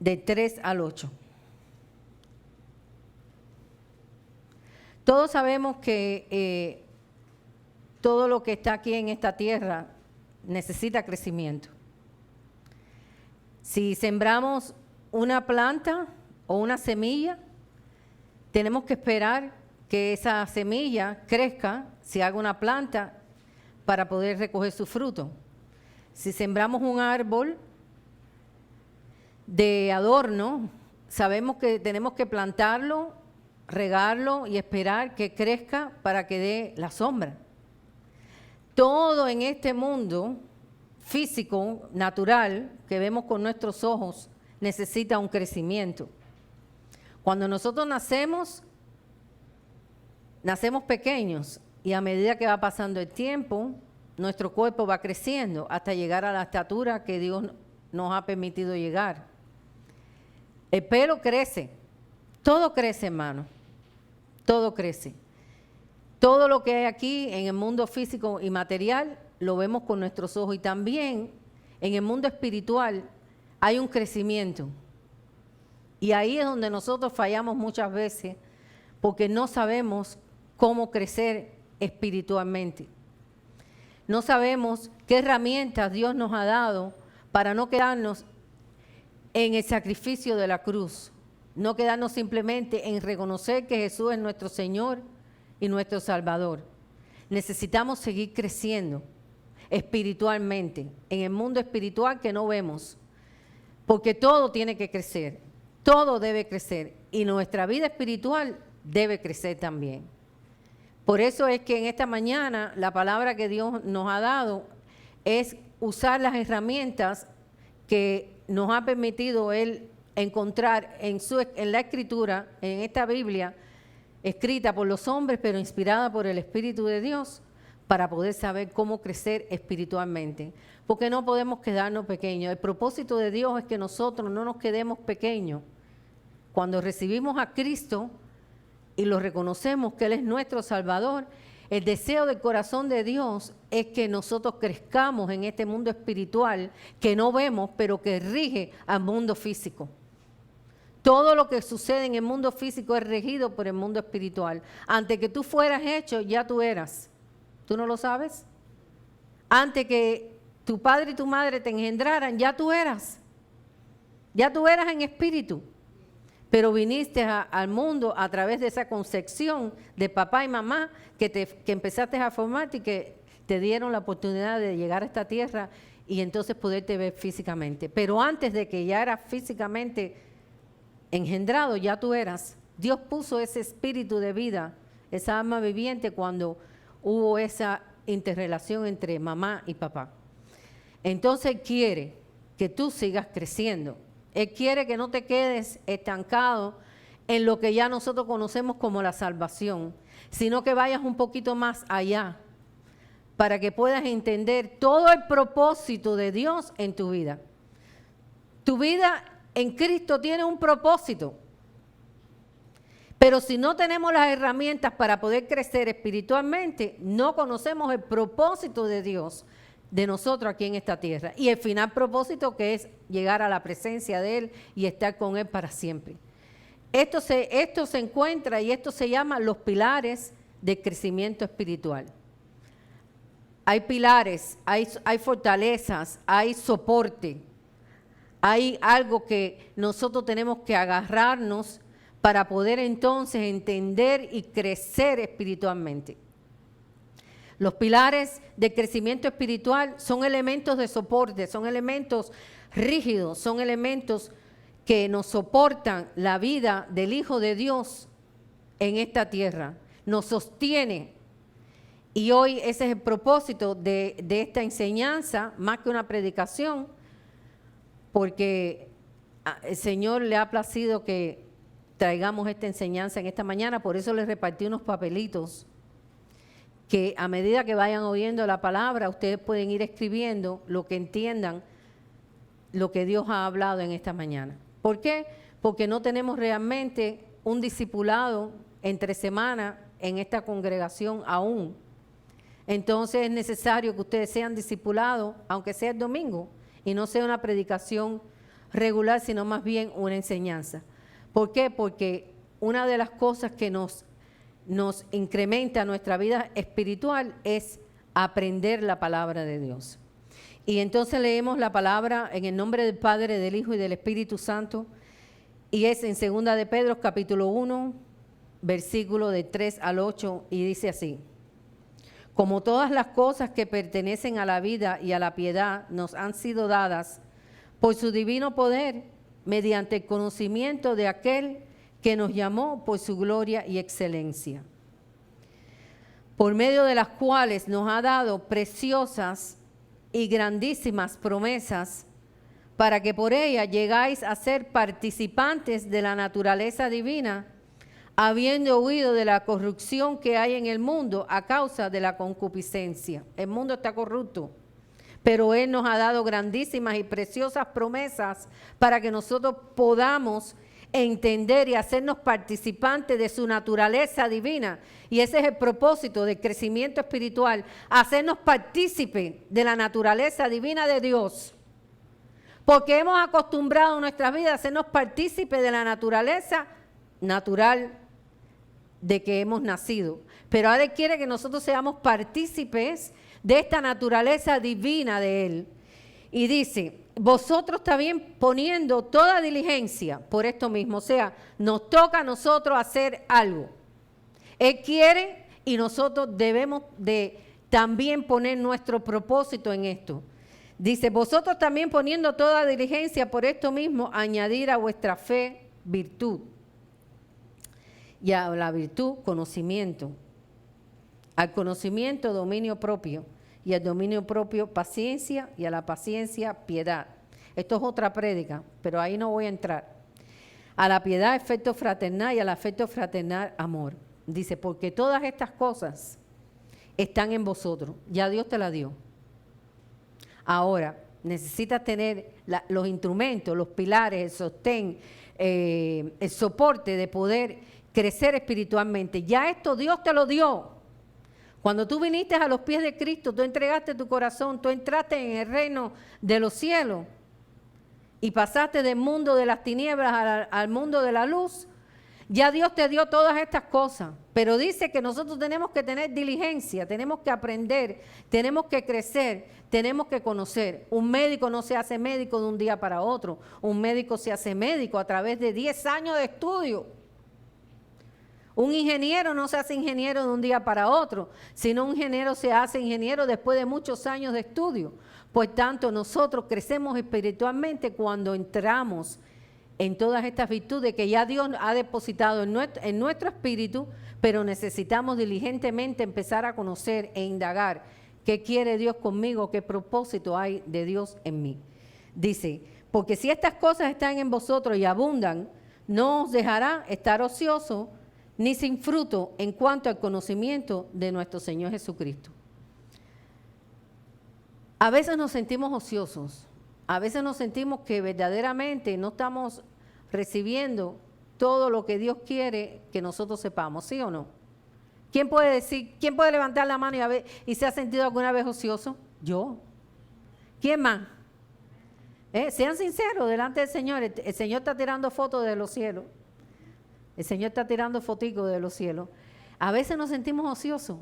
de 3 al 8. Todos sabemos que todo lo que está aquí en esta tierra necesita crecimiento. Si sembramos una planta o una semilla, tenemos que esperar que esa semilla crezca, si haga una planta, para poder recoger su fruto. Si sembramos un árbol de adorno, sabemos que tenemos que plantarlo, regarlo y esperar que crezca para que dé la sombra. Todo en este mundo físico, natural, que vemos con nuestros ojos, necesita un crecimiento. Cuando nosotros nacemos pequeños y a medida que va pasando el tiempo, nuestro cuerpo va creciendo hasta llegar a la estatura que Dios nos ha permitido llegar. El pelo crece, todo crece, hermano, todo crece. Todo lo que hay aquí en el mundo físico y material lo vemos con nuestros ojos, y también en el mundo espiritual hay un crecimiento. Y ahí es donde nosotros fallamos muchas veces, porque no sabemos cómo crecer espiritualmente. No sabemos qué herramientas Dios nos ha dado para no quedarnos en el sacrificio de la cruz, no quedarnos simplemente en reconocer que Jesús es nuestro Señor y nuestro Salvador. Necesitamos seguir creciendo espiritualmente, en el mundo espiritual que no vemos, porque todo tiene que crecer, todo debe crecer, y nuestra vida espiritual debe crecer también. Por eso es que en esta mañana la palabra que Dios nos ha dado es usar las herramientas que nos ha permitido Él encontrar en la Escritura, en esta Biblia, escrita por los hombres, pero inspirada por el Espíritu de Dios, para poder saber cómo crecer espiritualmente. Porque no podemos quedarnos pequeños. El propósito de Dios es que nosotros no nos quedemos pequeños. Cuando recibimos a Cristo y lo reconocemos que Él es nuestro Salvador, el deseo del corazón de Dios es que nosotros crezcamos en este mundo espiritual que no vemos, pero que rige al mundo físico. Todo lo que sucede en el mundo físico es regido por el mundo espiritual. Antes que tú fueras hecho, ya tú eras. ¿Tú no lo sabes? Antes que tu padre y tu madre te engendraran, ya tú eras. Ya tú eras en espíritu. Pero viniste al mundo a través de esa concepción de papá y mamá que empezaste a formarte y que te dieron la oportunidad de llegar a esta tierra y entonces poderte ver físicamente. Pero antes de que ya eras físicamente engendrado, ya tú eras. Dios puso ese espíritu de vida, esa alma viviente, cuando hubo esa interrelación entre mamá y papá. Entonces Él quiere que tú sigas creciendo. Él quiere que no te quedes estancado en lo que ya nosotros conocemos como la salvación, sino que vayas un poquito más allá para que puedas entender todo el propósito de Dios en tu vida. Tu vida en Cristo tiene un propósito, pero si no tenemos las herramientas para poder crecer espiritualmente, no conocemos el propósito de Dios de nosotros aquí en esta tierra, y el final propósito, que es llegar a la presencia de Él y estar con Él para siempre. Esto se encuentra, y esto se llama los pilares del crecimiento espiritual. Hay pilares, hay fortalezas, hay soporte, hay algo que nosotros tenemos que agarrarnos para poder entonces entender y crecer espiritualmente. Los pilares de crecimiento espiritual son elementos de soporte, son elementos rígidos, son elementos que nos soportan la vida del Hijo de Dios en esta tierra, nos sostiene. Y hoy ese es el propósito de esta enseñanza, más que una predicación, porque el Señor le ha placido que traigamos esta enseñanza en esta mañana. Por eso les repartí unos papelitos que a medida que vayan oyendo la palabra, ustedes pueden ir escribiendo lo que entiendan, lo que Dios ha hablado en esta mañana. ¿Por qué? Porque no tenemos realmente un discipulado entre semana en esta congregación aún. Entonces es necesario que ustedes sean discipulados, aunque sea el domingo, y no sea una predicación regular, sino más bien una enseñanza. ¿Por qué? Porque una de las cosas que nos incrementa nuestra vida espiritual es aprender la palabra de Dios. Y entonces leemos la palabra en el nombre del Padre, del Hijo y del Espíritu Santo, y es en 2 de Pedro, capítulo 1, versículo de 3 al 8, y dice así: como todas las cosas que pertenecen a la vida y a la piedad nos han sido dadas por su divino poder, mediante el conocimiento de aquel que nos llamó por su gloria y excelencia, por medio de las cuales nos ha dado preciosas y grandísimas promesas, para que por ellas llegáis a ser participantes de la naturaleza divina, habiendo huido de la corrupción que hay en el mundo a causa de la concupiscencia. El mundo está corrupto, pero Él nos ha dado grandísimas y preciosas promesas para que nosotros podamos entender y hacernos participantes de su naturaleza divina. Y ese es el propósito del crecimiento espiritual, hacernos partícipes de la naturaleza divina de Dios. Porque hemos acostumbrado en nuestras vidas a hacernos partícipes de la naturaleza natural de que hemos nacido. Pero ahora Él quiere que nosotros seamos partícipes de esta naturaleza divina de Él. Y dice, vosotros también poniendo toda diligencia por esto mismo. O sea, nos toca a nosotros hacer algo. Él quiere y nosotros debemos de también poner nuestro propósito en esto. Dice, vosotros también poniendo toda diligencia por esto mismo, añadir a vuestra fe virtud. Y a la virtud, conocimiento. Al conocimiento, dominio propio. Y al dominio propio, paciencia. Y a la paciencia, piedad. Esto es otra prédica, pero ahí no voy a entrar. A la piedad, afecto fraternal. Y al afecto fraternal, amor. Dice, porque todas estas cosas están en vosotros. Ya Dios te la dio. Ahora, necesitas tener los instrumentos, los pilares, el sostén, el soporte de poder crecer espiritualmente. Ya esto Dios te lo dio. Cuando tú viniste a los pies de Cristo, tú entregaste tu corazón, tú entraste en el reino de los cielos y pasaste del mundo de las tinieblas al mundo de la luz. Ya Dios te dio todas estas cosas, pero dice que nosotros tenemos que tener diligencia, tenemos que aprender, tenemos que crecer, tenemos que conocer. Un médico no se hace médico de un día para otro, un médico se hace médico a través de 10 años de estudio. Un ingeniero no se hace ingeniero de un día para otro, sino un ingeniero se hace ingeniero después de muchos años de estudio. Por tanto, nosotros crecemos espiritualmente cuando entramos en todas estas virtudes que ya Dios ha depositado en nuestro espíritu, pero necesitamos diligentemente empezar a conocer e indagar qué quiere Dios conmigo, qué propósito hay de Dios en mí. Dice, porque si estas cosas están en vosotros y abundan, no os dejará estar ocioso ni sin fruto en cuanto al conocimiento de nuestro Señor Jesucristo. A veces nos sentimos ociosos. A veces nos sentimos que verdaderamente no estamos recibiendo todo lo que Dios quiere que nosotros sepamos, ¿sí o no? ¿Quién puede decir, quién puede levantar la mano y se ha sentido alguna vez ocioso? Yo. ¿Quién más? Sean sinceros delante del Señor. El Señor está tirando fotos de los cielos. El Señor está tirando foticos de los cielos. A veces nos sentimos ociosos,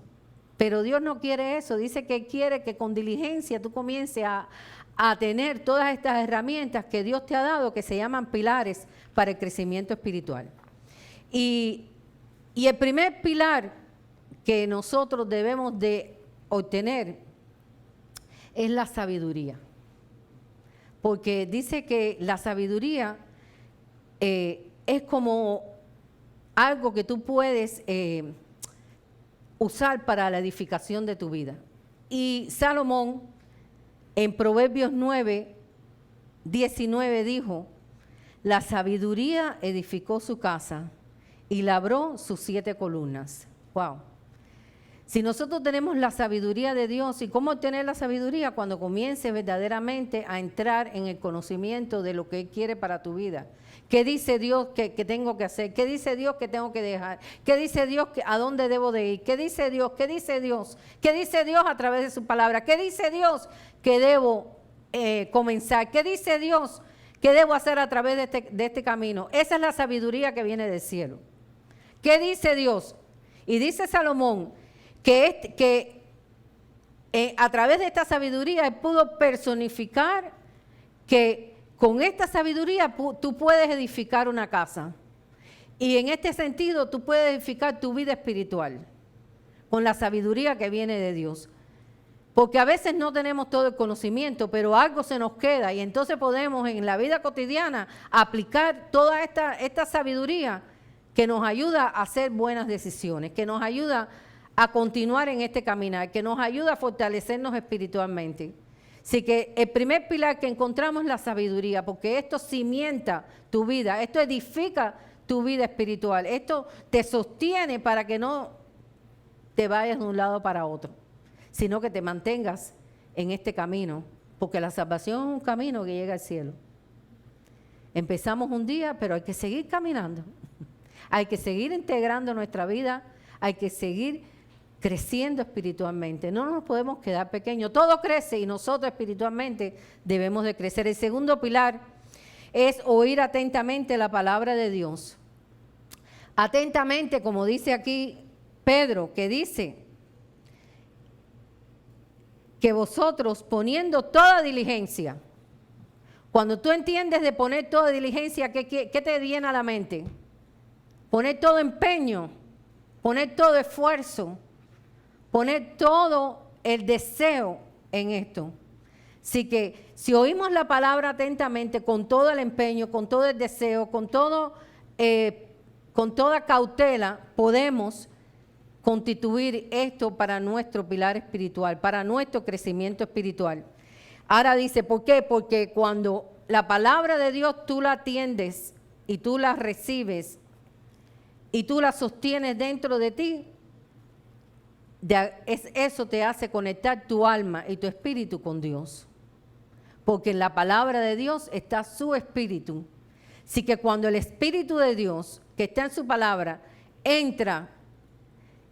pero Dios no quiere eso. Dice que quiere que con diligencia tú comiences a tener todas estas herramientas que Dios te ha dado, que se llaman pilares para el crecimiento espiritual. Y el primer pilar que nosotros debemos de obtener es la sabiduría. Porque dice que la sabiduría es como algo que tú puedes usar para la edificación de tu vida. Y Salomón, en Proverbios 9, 19 dijo, la sabiduría edificó su casa y labró sus 7 columnas. Wow. Si nosotros tenemos la sabiduría de Dios, ¿y cómo obtener la sabiduría? Cuando comiences verdaderamente a entrar en el conocimiento de lo que Él quiere para tu vida. ¿Qué dice Dios que tengo que hacer? ¿Qué dice Dios que tengo que dejar? ¿Qué dice Dios a dónde debo de ir? ¿Qué dice Dios? ¿Qué dice Dios? ¿Qué dice Dios a través de su palabra? ¿Qué dice Dios que debo comenzar? ¿Qué dice Dios ¿Qué debo hacer a través de este camino? Esa es la sabiduría que viene del cielo. ¿Qué dice Dios? Y dice Salomón que a través de esta sabiduría él pudo personificar que con esta sabiduría tú puedes edificar una casa. Y en este sentido tú puedes edificar tu vida espiritual con la sabiduría que viene de Dios. Porque a veces no tenemos todo el conocimiento, pero algo se nos queda y entonces podemos en la vida cotidiana aplicar toda esta sabiduría que nos ayuda a hacer buenas decisiones, que nos ayuda a continuar en este caminar, que nos ayuda a fortalecernos espiritualmente. Así que el primer pilar que encontramos es la sabiduría, porque esto cimienta tu vida, esto edifica tu vida espiritual, esto te sostiene para que no te vayas de un lado para otro, sino que te mantengas en este camino, porque la salvación es un camino que llega al cielo. Empezamos un día, pero hay que seguir caminando, hay que seguir integrando nuestra vida, hay que seguir creciendo espiritualmente. No nos podemos quedar pequeños, todo crece y nosotros espiritualmente debemos de crecer. El segundo pilar es oír atentamente la palabra de Dios. Atentamente, como dice aquí Pedro, que dice que vosotros poniendo toda diligencia, cuando tú entiendes de poner toda diligencia, ¿qué te viene a la mente? Poner todo empeño, poner todo esfuerzo, poner todo el deseo en esto. Así que si oímos la palabra atentamente, con todo el empeño, con todo el deseo, con toda cautela, podemos constituir esto para nuestro pilar espiritual, para nuestro crecimiento espiritual. Ahora dice, ¿por qué? Porque cuando la palabra de Dios tú la atiendes y tú la recibes y tú la sostienes dentro de ti, eso te hace conectar tu alma y tu espíritu con Dios. Porque en la palabra de Dios está su espíritu. Así que cuando el espíritu de Dios, que está en su palabra, entra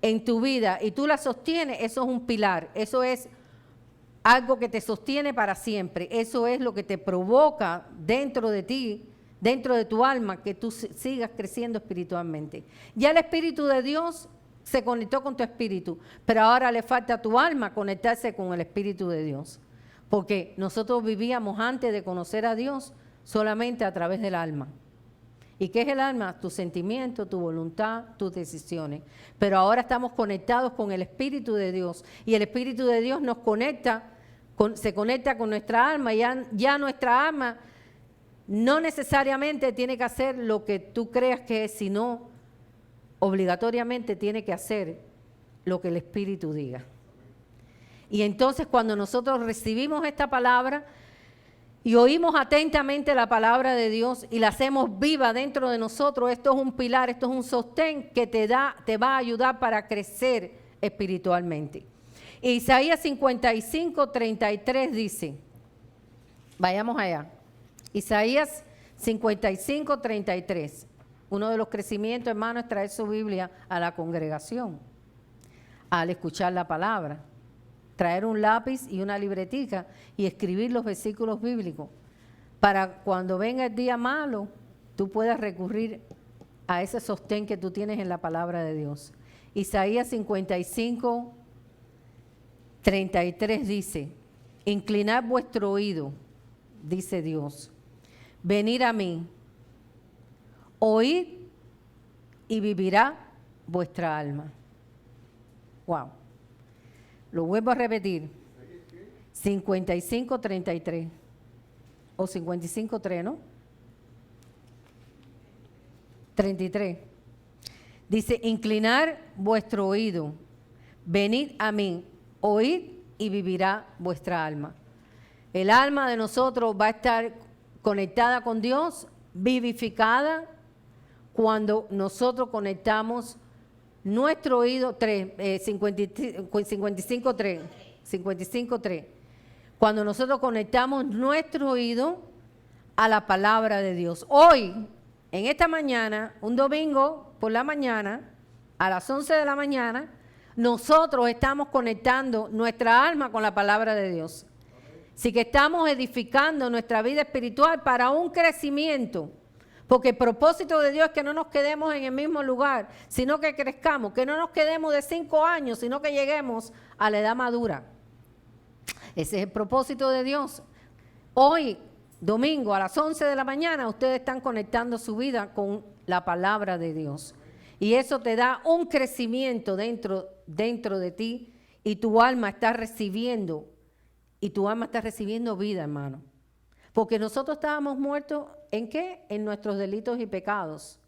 en tu vida y tú la sostienes, eso es un pilar, eso es algo que te sostiene para siempre, eso es lo que te provoca dentro de ti, dentro de tu alma, que tú sigas creciendo espiritualmente. Ya el espíritu de Dios se conectó con tu espíritu, pero ahora le falta a tu alma conectarse con el espíritu de Dios, porque nosotros vivíamos antes de conocer a Dios solamente a través del alma. ¿Y qué es el alma? Tu sentimiento, tu voluntad, tus decisiones. Pero ahora estamos conectados con el Espíritu de Dios. Y el Espíritu de Dios nos conecta, se conecta con nuestra alma. Ya nuestra alma no necesariamente tiene que hacer lo que tú creas que es, sino obligatoriamente tiene que hacer lo que el Espíritu diga. Y entonces cuando nosotros recibimos esta palabra, y oímos atentamente la palabra de Dios y la hacemos viva dentro de nosotros, esto es un pilar, esto es un sostén que te va a ayudar para crecer espiritualmente. Isaías 55:33 dice, vayamos allá, Isaías 55:33, uno de los crecimientos, hermano, es traer su Biblia a la congregación, al escuchar la palabra. Traer un lápiz y una libretica y escribir los versículos bíblicos para cuando venga el día malo, tú puedas recurrir a ese sostén que tú tienes en la palabra de Dios. Isaías 55:33 dice, inclinad vuestro oído, dice Dios, venid a mí, oíd y vivirá vuestra alma. Wow. Lo vuelvo a repetir, 55:33 o 55:3, ¿no? 33. Dice, inclinar vuestro oído, venid a mí, oíd y vivirá vuestra alma. El alma de nosotros va a estar conectada con Dios, vivificada, cuando nosotros conectamos nuestro oído, 55:3, cuando nosotros conectamos nuestro oído a la palabra de Dios. Hoy, en esta mañana, un domingo por la mañana, a las 11 de la mañana, nosotros estamos conectando nuestra alma con la palabra de Dios. si que estamos edificando nuestra vida espiritual para un crecimiento. Porque el propósito de Dios es que no nos quedemos en el mismo lugar, sino que crezcamos, que no nos quedemos de 5 años, sino que lleguemos a la edad madura. Ese es el propósito de Dios. Hoy, domingo, a las 11 de la mañana, ustedes están conectando su vida con la palabra de Dios. Y eso te da un crecimiento dentro de ti y tu alma está recibiendo vida, hermano. Porque nosotros estábamos muertos, ¿en qué? En nuestros delitos y pecados.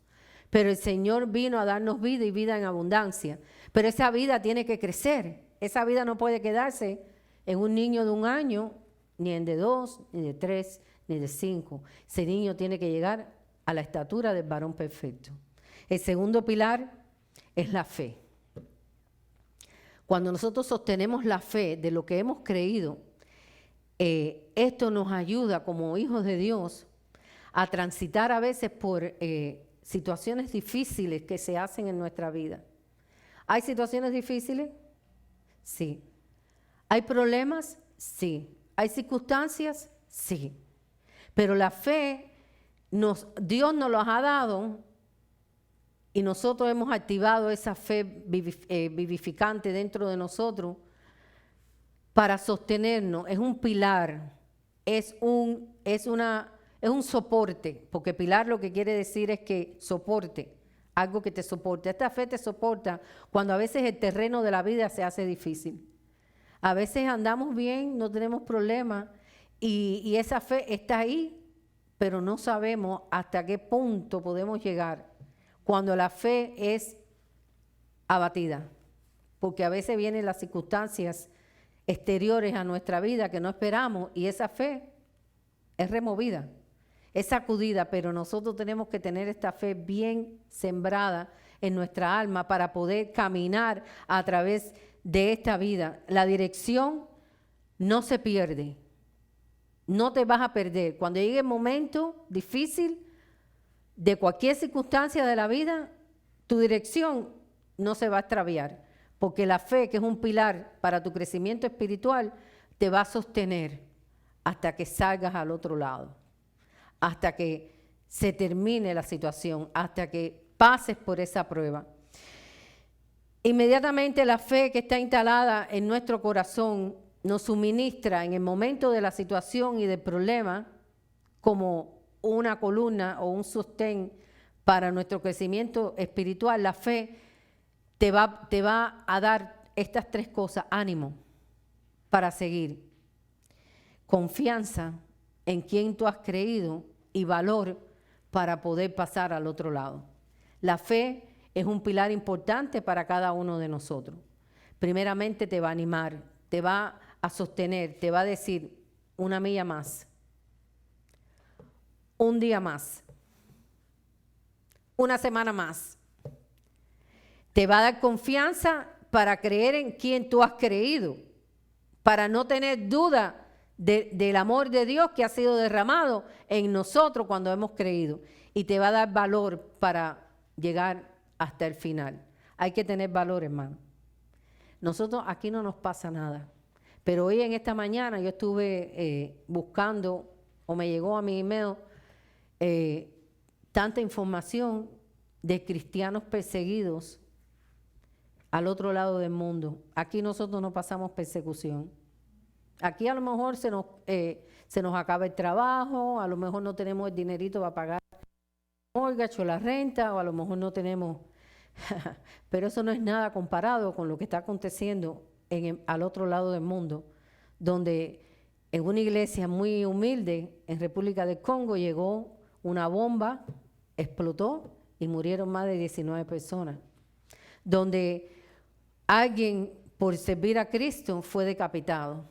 Pero el Señor vino a darnos vida y vida en abundancia. Pero esa vida tiene que crecer. Esa vida no puede quedarse en un niño de 1 año, ni en de 2, ni de 3, ni de 5. Ese niño tiene que llegar a la estatura del varón perfecto. El segundo pilar es la fe. Cuando nosotros sostenemos la fe de lo que hemos creído, esto nos ayuda como hijos de Dios a transitar a veces por situaciones difíciles que se hacen en nuestra vida. ¿Hay situaciones difíciles? Sí. ¿Hay problemas? Sí. ¿Hay circunstancias? Sí. Pero la fe, Dios nos los ha dado y nosotros hemos activado esa fe vivificante dentro de nosotros para sostenernos. Es un pilar, es un soporte, porque pilar lo que quiere decir es que soporte, algo que te soporte. Esta fe te soporta cuando a veces el terreno de la vida se hace difícil. A veces andamos bien, no tenemos problemas y esa fe está ahí, pero no sabemos hasta qué punto podemos llegar cuando la fe es abatida, porque a veces vienen las circunstancias exteriores a nuestra vida que no esperamos y esa fe es removida, es sacudida, pero nosotros tenemos que tener esta fe bien sembrada en nuestra alma para poder caminar a través de esta vida. La dirección no se pierde, no te vas a perder. Cuando llegue el momento difícil de cualquier circunstancia de la vida, tu dirección no se va a extraviar, porque la fe, que es un pilar para tu crecimiento espiritual, te va a sostener hasta que salgas al otro lado, hasta que se termine la situación, hasta que pases por esa prueba. Inmediatamente la fe que está instalada en nuestro corazón nos suministra en el momento de la situación y del problema como una columna o un sostén para nuestro crecimiento espiritual. La fe te va a dar estas 3 cosas: ánimo para seguir, confianza en quien tú has creído y valor para poder pasar al otro lado. La fe es un pilar importante para cada uno de nosotros. Primeramente te va a animar, te va a sostener, te va a decir: una milla más, un día más, una semana más. Te va a dar confianza para creer en quien tú has creído, para no tener duda del amor de Dios que ha sido derramado en nosotros cuando hemos creído. Y te va a dar valor para llegar hasta el final. Hay que tener valor, hermano. Nosotros aquí no nos pasa nada. Pero hoy en esta mañana yo estuve buscando, o me llegó a mi email, tanta información de cristianos perseguidos al otro lado del mundo. Aquí nosotros no pasamos persecución. Aquí a lo mejor se nos acaba el trabajo, a lo mejor no tenemos el dinerito para pagar el mortgage o la renta, o a lo mejor no tenemos... Pero eso no es nada comparado con lo que está aconteciendo al otro lado del mundo, donde en una iglesia muy humilde en República del Congo llegó una bomba, explotó y murieron más de 19 personas. Donde alguien por servir a Cristo fue decapitado.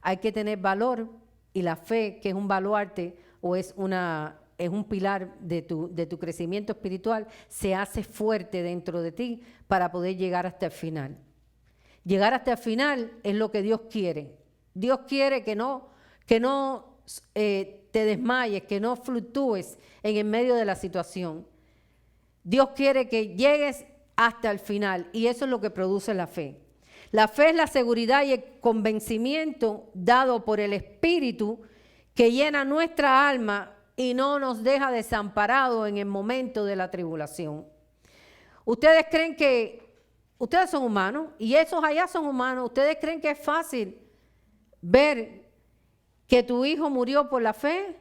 Hay que tener valor y la fe, que es un baluarte o es un pilar de tu crecimiento espiritual, se hace fuerte dentro de ti para poder llegar hasta el final. Llegar hasta el final es lo que Dios quiere. Dios quiere que no te desmayes, que no fluctúes en el medio de la situación. Dios quiere que llegues hasta el final y eso es lo que produce la fe. La fe es la seguridad y el convencimiento dado por el Espíritu que llena nuestra alma y no nos deja desamparados en el momento de la tribulación. Ustedes creen que, ustedes son humanos y esos allá son humanos. ¿Ustedes creen que es fácil ver que tu hijo murió por la fe?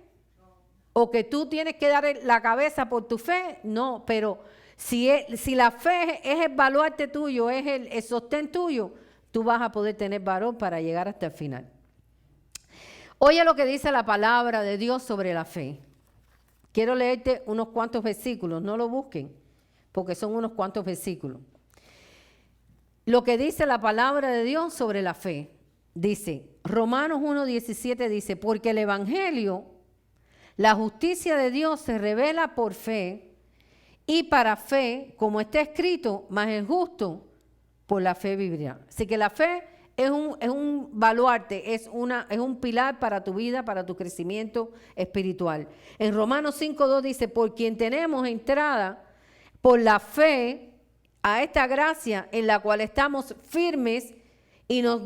¿O que tú tienes que dar la cabeza por tu fe? No, pero si la fe es el baluarte tuyo, es el sostén tuyo, tú vas a poder tener valor para llegar hasta el final. Oye lo que dice la palabra de Dios sobre la fe. Quiero leerte unos cuantos versículos, no lo busquen, porque son unos cuantos versículos. Lo que dice la palabra de Dios sobre la fe. Dice, Romanos 1:17 dice, porque el Evangelio, la justicia de Dios se revela por fe y para fe, como está escrito, mas el justo por la fe vivirá. Así que la fe es un baluarte, es un pilar para tu vida, para tu crecimiento espiritual. En Romanos 5:2 dice, por quien tenemos entrada por la fe a esta gracia en la cual estamos firmes y nos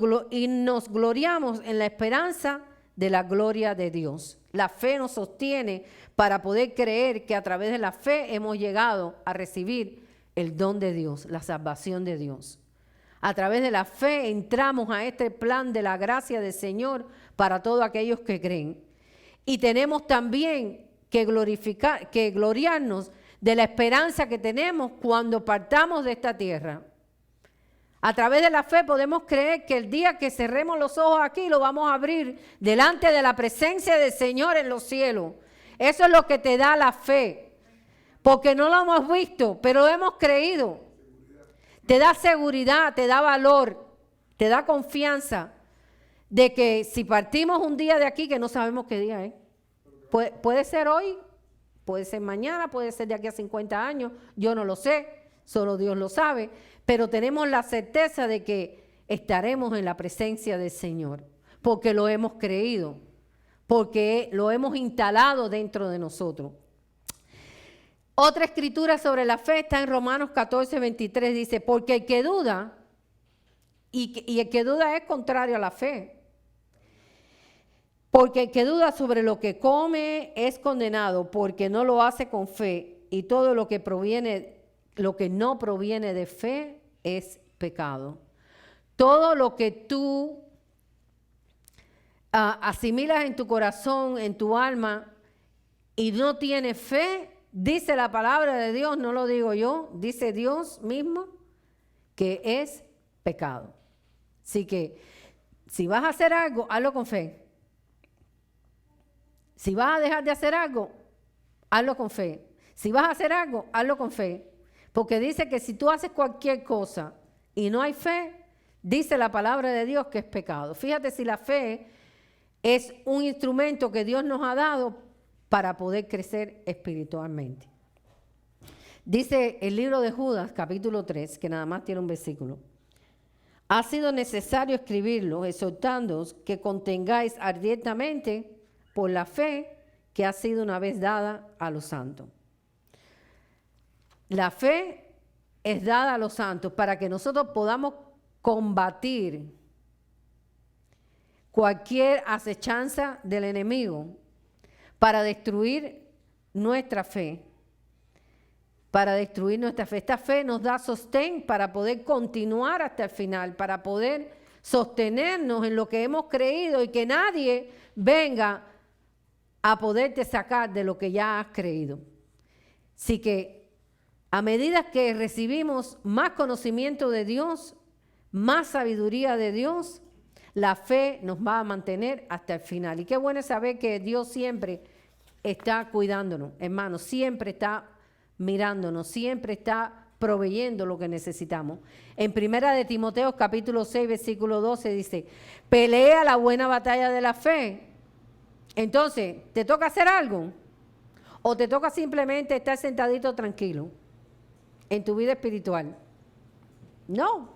gloriamos en la esperanza de la gloria de Dios. La fe nos sostiene para poder creer que a través de la fe hemos llegado a recibir el don de Dios, la salvación de Dios. A través de la fe entramos a este plan de la gracia del Señor para todos aquellos que creen. Y tenemos también que gloriarnos de la esperanza que tenemos cuando partamos de esta tierra. A través de la fe podemos creer que el día que cerremos los ojos aquí lo vamos a abrir delante de la presencia del Señor en los cielos. Eso es lo que te da la fe, porque no lo hemos visto, pero lo hemos creído. Te da seguridad, te da valor, te da confianza de que si partimos un día de aquí, que no sabemos qué día es, puede ser hoy, puede ser mañana, puede ser de aquí a 50 años, yo no lo sé, solo Dios lo sabe, pero tenemos la certeza de que estaremos en la presencia del Señor, porque lo hemos creído, porque lo hemos instalado dentro de nosotros. Otra escritura sobre la fe está en Romanos 14:23, dice, porque el que duda, y el que duda es contrario a la fe, porque el que duda sobre lo que come es condenado, porque no lo hace con fe, y todo lo que no proviene de fe es pecado. Todo lo que tú asimilas en tu corazón, en tu alma, y no tienes fe, dice la palabra de Dios, no lo digo yo, dice Dios mismo, que es pecado. Así que si vas a hacer algo, hazlo con fe. Si vas a dejar de hacer algo, hazlo con fe. Si vas a hacer algo, hazlo con fe. Porque dice que si tú haces cualquier cosa y no hay fe, dice la palabra de Dios que es pecado. Fíjate si la fe es un instrumento que Dios nos ha dado para poder crecer espiritualmente. Dice el libro de Judas, capítulo 3, que nada más tiene un versículo. Ha sido necesario escribirlo, exhortándoos que contengáis ardientemente por la fe que ha sido una vez dada a los santos. La fe es dada a los santos para que nosotros podamos combatir cualquier acechanza del enemigo para destruir nuestra fe. Para destruir nuestra fe. Esta fe nos da sostén para poder continuar hasta el final, para poder sostenernos en lo que hemos creído y que nadie venga a poderte sacar de lo que ya has creído. Así que a medida que recibimos más conocimiento de Dios, más sabiduría de Dios, la fe nos va a mantener hasta el final. Y qué bueno saber que Dios siempre está cuidándonos, hermanos, siempre está mirándonos, siempre está proveyendo lo que necesitamos. En Primera de Timoteo, capítulo 6, versículo 12, dice, pelea la buena batalla de la fe. Entonces, ¿te toca hacer algo? ¿O te toca simplemente estar sentadito tranquilo en tu vida espiritual? No.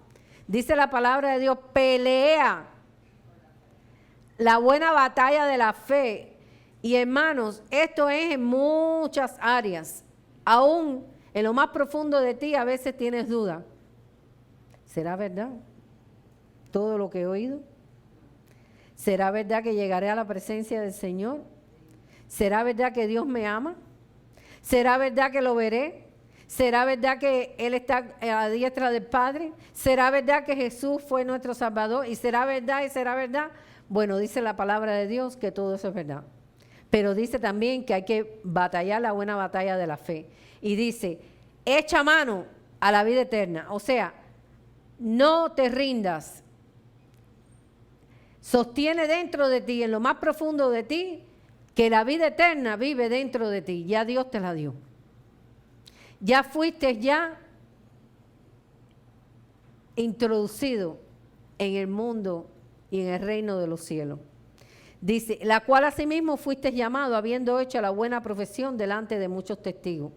Dice la palabra de Dios, pelea la buena batalla de la fe. Y hermanos, esto es en muchas áreas. Aún en lo más profundo de ti a veces tienes duda. ¿Será verdad? todo lo que he oído? ¿Será verdad que llegaré a la presencia del Señor? ¿Será verdad que Dios me ama? ¿Será verdad que lo veré? ¿Será verdad que Él está a la diestra del Padre? ¿Será verdad que Jesús fue nuestro Salvador? ¿Y será verdad y será verdad? Bueno, dice la palabra de Dios que todo eso es verdad. Pero dice también que hay que batallar la buena batalla de la fe. Y dice, echa mano a la vida eterna. O sea, no te rindas. Sostiene dentro de ti, en lo más profundo de ti, que la vida eterna vive dentro de ti. Ya Dios te la dio. Ya fuiste introducido en el mundo y en el reino de los cielos. Dice, la cual asimismo fuiste llamado, habiendo hecho la buena profesión delante de muchos testigos.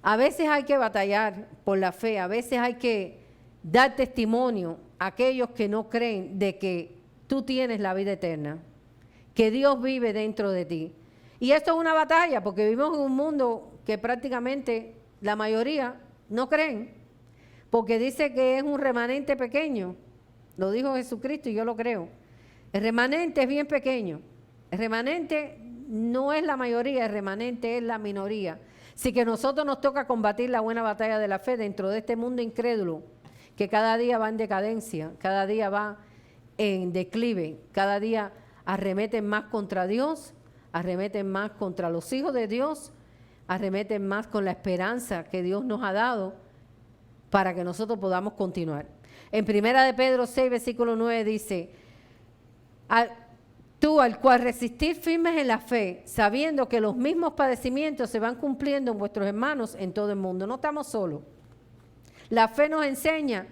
A veces hay que batallar por la fe, a veces hay que dar testimonio a aquellos que no creen de que tú tienes la vida eterna, que Dios vive dentro de ti. Y esto es una batalla, porque vivimos en un mundo que prácticamente la mayoría no creen, porque dice que es un remanente pequeño. Lo dijo Jesucristo y yo lo creo. El remanente es bien pequeño. El remanente no es la mayoría, el remanente es la minoría. Así que nosotros nos toca combatir la buena batalla de la fe dentro de este mundo incrédulo, que cada día va en decadencia, cada día va en declive, cada día arremeten más contra Dios, arremeten más contra los hijos de Dios, arremeten más con la esperanza que Dios nos ha dado para que nosotros podamos continuar. En 1 de Pedro 6, versículo 9 dice, tú al cual resistir firmes en la fe, sabiendo que los mismos padecimientos se van cumpliendo en vuestros hermanos en todo el mundo. No estamos solos. La fe nos enseña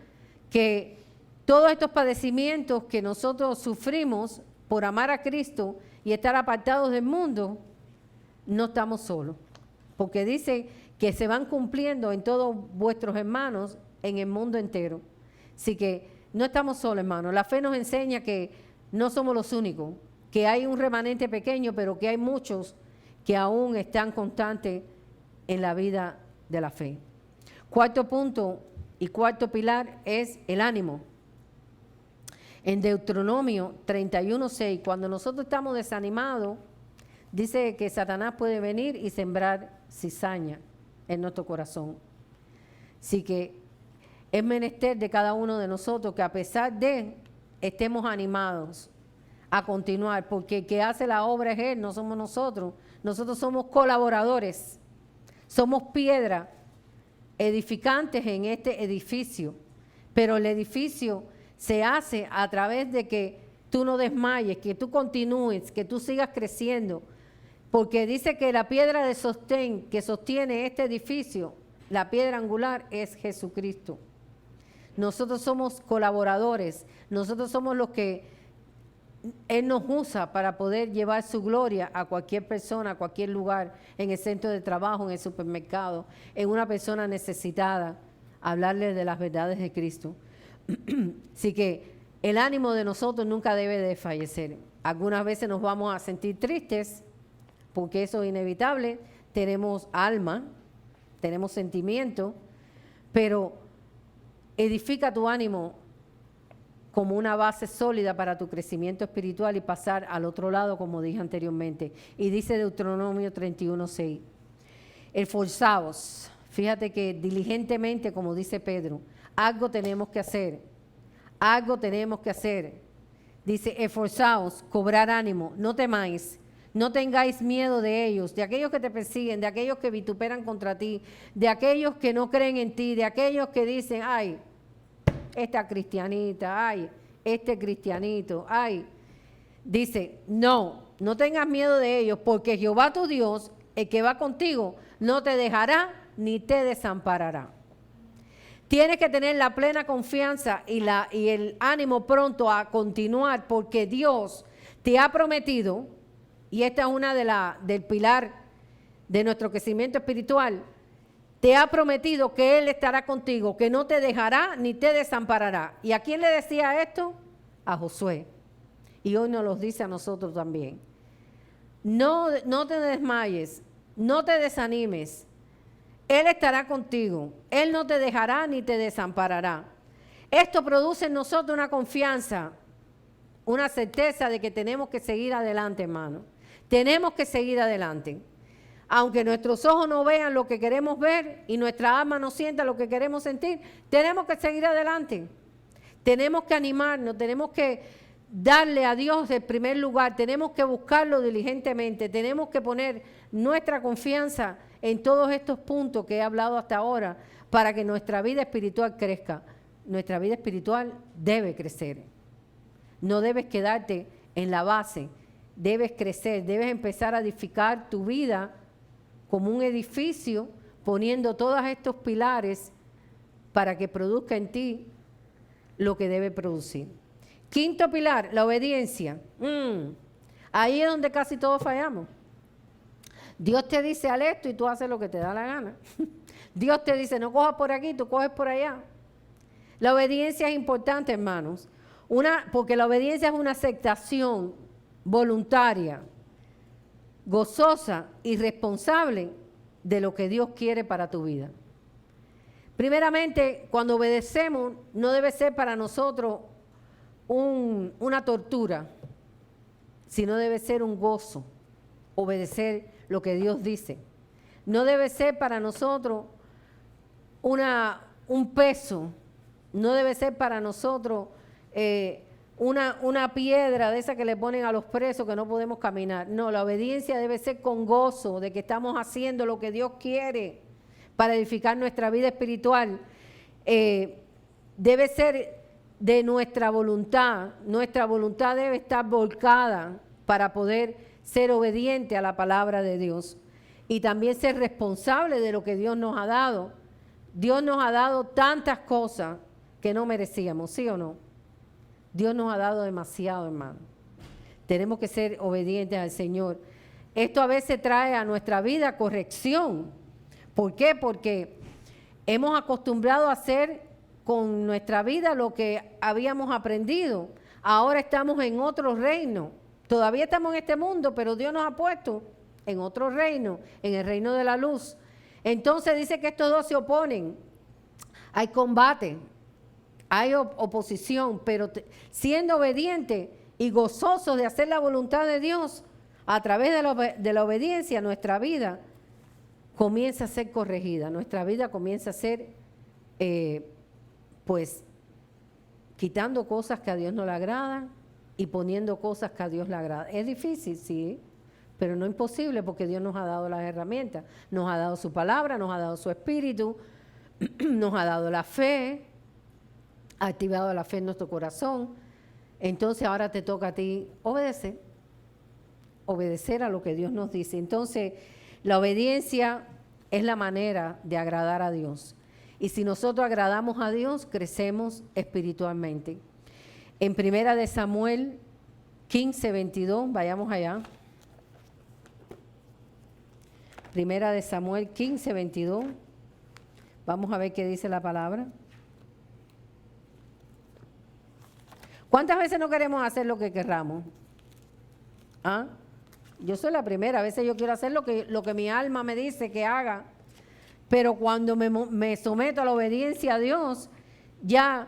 que todos estos padecimientos que nosotros sufrimos por amar a Cristo y estar apartados del mundo, no estamos solos. Porque dice que se van cumpliendo en todos vuestros hermanos en el mundo entero. Así que no estamos solos, hermanos. La fe nos enseña que no somos los únicos, que hay un remanente pequeño, pero que hay muchos que aún están constantes en la vida de la fe. Cuarto punto y cuarto pilar es el ánimo. En Deuteronomio 31:6, cuando nosotros estamos desanimados, dice que Satanás puede venir y sembrar cizaña en nuestro corazón. Así que es menester de cada uno de nosotros que a pesar de estemos animados a continuar, porque el que hace la obra es Él, no somos nosotros. Nosotros somos colaboradores, somos piedra edificantes en este edificio, pero el edificio se hace a través de que tú no desmayes, que tú continúes, que tú sigas creciendo, porque dice que la piedra de sostén que sostiene este edificio, la piedra angular, es Jesucristo. Nosotros somos colaboradores, nosotros somos los que Él nos usa para poder llevar su gloria a cualquier persona, a cualquier lugar, en el centro de trabajo, en el supermercado, en una persona necesitada, hablarle de las verdades de Cristo. Así que el ánimo de nosotros nunca debe de fallecer. Algunas veces nos vamos a sentir tristes, porque eso es inevitable. Tenemos alma, tenemos sentimiento, pero edifica tu ánimo como una base sólida para tu crecimiento espiritual y pasar al otro lado, como dije anteriormente. Y dice Deuteronomio 31:6, esforzaos, fíjate que diligentemente, como dice Pedro, algo tenemos que hacer, algo tenemos que hacer. Dice, esforzaos, cobrar ánimo, no temáis, no tengáis miedo de ellos, de aquellos que te persiguen, de aquellos que vituperan contra ti, de aquellos que no creen en ti, de aquellos que dicen, ay, esta cristianita, ay, este cristianito, ay. Dice, no tengas miedo de ellos, porque Jehová tu Dios, el que va contigo, no te dejará ni te desamparará. Tienes que tener la plena confianza y el ánimo pronto a continuar, porque Dios te ha prometido, y esta es una del pilar de nuestro crecimiento espiritual, te ha prometido que Él estará contigo, que no te dejará ni te desamparará. ¿Y a quién le decía esto? A Josué. Y hoy nos lo dice a nosotros también. No te desmayes, no te desanimes. Él estará contigo. Él no te dejará ni te desamparará. Esto produce en nosotros una confianza, una certeza de que tenemos que seguir adelante, hermano. Tenemos que seguir adelante. Aunque nuestros ojos no vean lo que queremos ver y nuestra alma no sienta lo que queremos sentir, tenemos que seguir adelante. Tenemos que animarnos, tenemos que darle a Dios el primer lugar, tenemos que buscarlo diligentemente, tenemos que poner nuestra confianza en todos estos puntos que he hablado hasta ahora para que nuestra vida espiritual crezca. Nuestra vida espiritual debe crecer. No debes quedarte en la base, debes crecer, debes empezar a edificar tu vida como un edificio, poniendo todos estos pilares para que produzca en ti lo que debe producir. Quinto pilar, la obediencia. Ahí es donde casi todos fallamos. Dios te dice haz esto y tú haces lo que te da la gana. Dios te dice no cojas por aquí, tú coges por allá. La obediencia es importante, hermanos, porque la obediencia es una aceptación voluntaria, gozosa y responsable de lo que Dios quiere para tu vida. Primeramente, cuando obedecemos, no debe ser para nosotros una tortura, sino debe ser un gozo, obedecer lo que Dios dice. No debe ser para nosotros un peso, no debe ser para nosotros una piedra de esa que le ponen a los presos que no podemos caminar. No, la obediencia debe ser con gozo de que estamos haciendo lo que Dios quiere para edificar nuestra vida espiritual. Debe ser de nuestra voluntad debe estar volcada para poder ser obediente a la palabra de Dios y también ser responsable de lo que Dios nos ha dado. Dios nos ha dado tantas cosas que no merecíamos, ¿sí o no? Dios nos ha dado demasiado, hermano. Tenemos que ser obedientes al Señor. Esto a veces trae a nuestra vida corrección. ¿Por qué? Porque hemos acostumbrado a hacer con nuestra vida lo que habíamos aprendido. Ahora estamos en otro reino. Todavía estamos en este mundo, pero Dios nos ha puesto en otro reino, en el reino de la luz. Entonces dice que estos dos se oponen. Hay combate, hay oposición, pero siendo obediente y gozosos de hacer la voluntad de Dios, a través de la obediencia, nuestra vida comienza a ser corregida, nuestra vida comienza a ser, quitando cosas que a Dios no le agradan y poniendo cosas que a Dios le agradan. Es difícil, sí, pero no imposible porque Dios nos ha dado las herramientas, nos ha dado su palabra, nos ha dado su espíritu, nos ha dado la fe, ha activado la fe en nuestro corazón. Entonces ahora te toca a ti obedecer a lo que Dios nos dice. Entonces la obediencia es la manera de agradar a Dios. Y si nosotros agradamos a Dios, crecemos espiritualmente. En 1 Samuel 15:22, vayamos allá. 1 Samuel 15:22. Vamos a ver qué dice la palabra. ¿Cuántas veces no queremos hacer lo que querramos? ¿Ah? Yo soy la primera, a veces yo quiero hacer lo que mi alma me dice que haga, pero cuando me someto a la obediencia a Dios, ya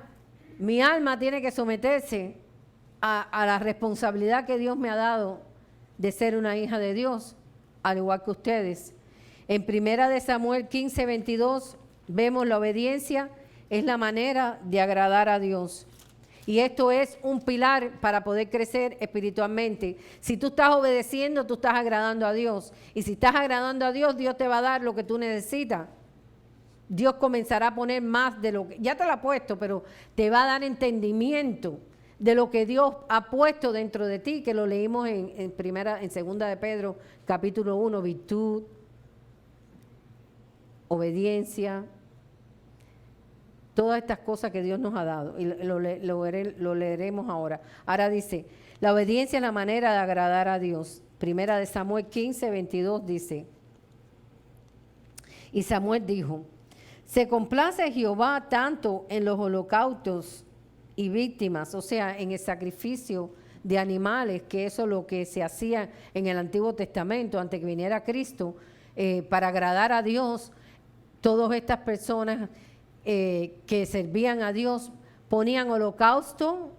mi alma tiene que someterse a la responsabilidad que Dios me ha dado de ser una hija de Dios, al igual que ustedes. En 1 Samuel 15:22 vemos la obediencia es la manera de agradar a Dios. Y esto es un pilar para poder crecer espiritualmente. Si tú estás obedeciendo, tú estás agradando a Dios. Y si estás agradando a Dios, Dios te va a dar lo que tú necesitas. Dios comenzará a poner más de lo que ya te lo ha puesto, pero te va a dar entendimiento de lo que Dios ha puesto dentro de ti, que lo leímos en segunda de Pedro, capítulo 1, virtud, obediencia, todas estas cosas que Dios nos ha dado, y lo leeremos ahora. Ahora dice, la obediencia es la manera de agradar a Dios. 1 Samuel 15:22 dice, y Samuel dijo, se complace Jehová tanto en los holocaustos y víctimas, o sea, en el sacrificio de animales, que eso es lo que se hacía en el Antiguo Testamento antes que viniera Cristo, para agradar a Dios. Todas estas personas que servían a Dios ponían holocausto,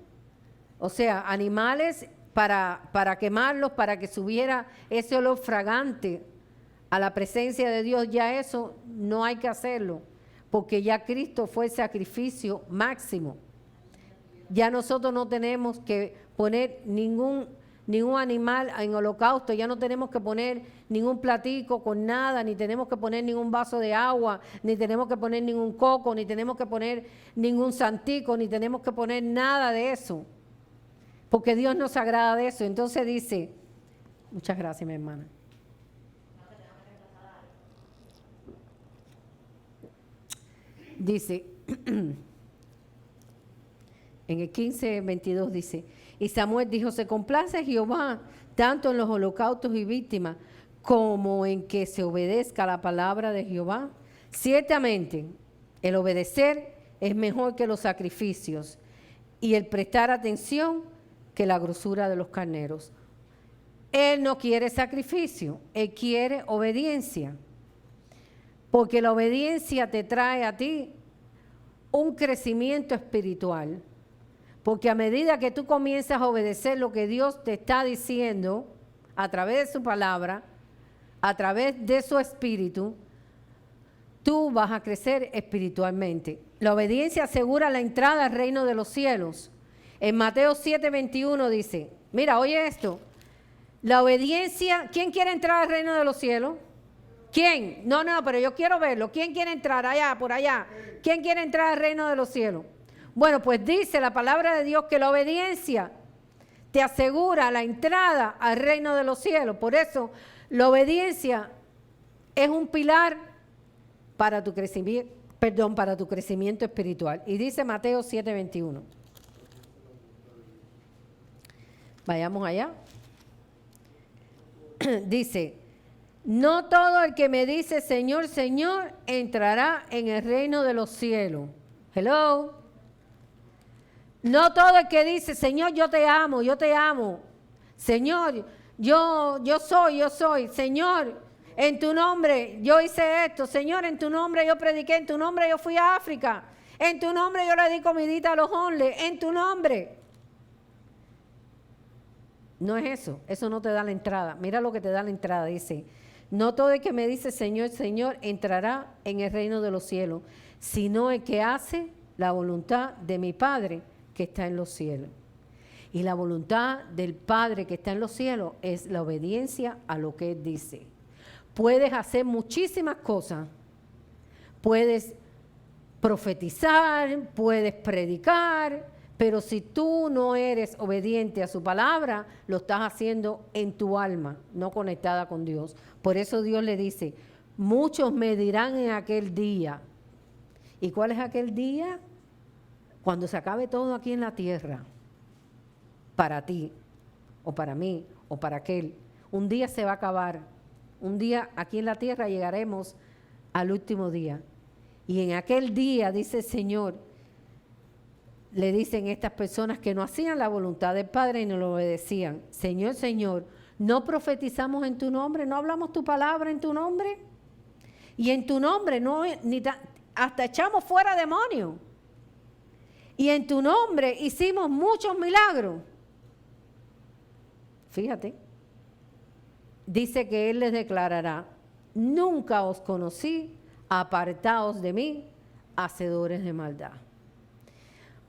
o sea, animales para quemarlos, para que subiera ese olor fragante a la presencia de Dios. Ya eso no hay que hacerlo, porque ya Cristo fue el sacrificio máximo. Ya nosotros no tenemos que poner ningún animal en holocausto, ya no tenemos que poner ningún platico con nada, ni tenemos que poner ningún vaso de agua, ni tenemos que poner ningún coco, ni tenemos que poner ningún santico, ni tenemos que poner nada de eso, porque Dios no se agrada de eso. Entonces dice, muchas gracias, mi hermana. Dice, en el 15:22 dice, y Samuel dijo, se complace Jehová tanto en los holocaustos y víctimas como en que se obedezca la palabra de Jehová. Ciertamente, el obedecer es mejor que los sacrificios y el prestar atención que la grosura de los carneros. Él no quiere sacrificio, él quiere obediencia. Porque la obediencia te trae a ti un crecimiento espiritual. Porque a medida que tú comienzas a obedecer lo que Dios te está diciendo a través de su palabra, a través de su espíritu, tú vas a crecer espiritualmente. La obediencia asegura la entrada al reino de los cielos. En Mateo 7:21 dice, mira, oye esto, la obediencia, ¿quién quiere entrar al reino de los cielos? ¿Quién? No, pero yo quiero verlo. ¿Quién quiere entrar allá, por allá? ¿Quién quiere entrar al reino de los cielos? Bueno, pues dice la palabra de Dios que la obediencia te asegura la entrada al reino de los cielos. Por eso la obediencia es un pilar para tu crecimiento, para tu crecimiento espiritual. Y dice Mateo 7:21. Vayamos allá. Dice, no todo el que me dice Señor, Señor, entrará en el reino de los cielos. Hello. No todo el que dice, Señor, yo te amo, yo te amo. Señor, yo soy. Señor, en tu nombre yo hice esto. Señor, en tu nombre yo prediqué. En tu nombre yo fui a África. En tu nombre yo le di comidita a los hombres. En tu nombre. No es eso. Eso no te da la entrada. Mira lo que te da la entrada. Dice, no todo el que me dice Señor, Señor, entrará en el reino de los cielos, sino el que hace la voluntad de mi Padre que está en los cielos. Y la voluntad del Padre que está en los cielos es la obediencia a lo que Él dice. Puedes hacer muchísimas cosas. Puedes profetizar, puedes predicar, pero si tú no eres obediente a su palabra, lo estás haciendo en tu alma, no conectada con Dios. Por eso Dios le dice, muchos me dirán en aquel día. ¿Y cuál es aquel día? Cuando se acabe todo aquí en la tierra, para ti, o para mí, o para aquel. Un día se va a acabar. Un día aquí en la tierra llegaremos al último día. Y en aquel día, dice el Señor, le dicen estas personas que no hacían la voluntad del Padre y no lo obedecían. Señor, Señor, ¿no profetizamos en tu nombre? ¿No hablamos tu palabra en tu nombre? Y en tu nombre hasta echamos fuera demonios. Y en tu nombre hicimos muchos milagros. Fíjate. Dice que Él les declarará, nunca os conocí, apartaos de mí, hacedores de maldad.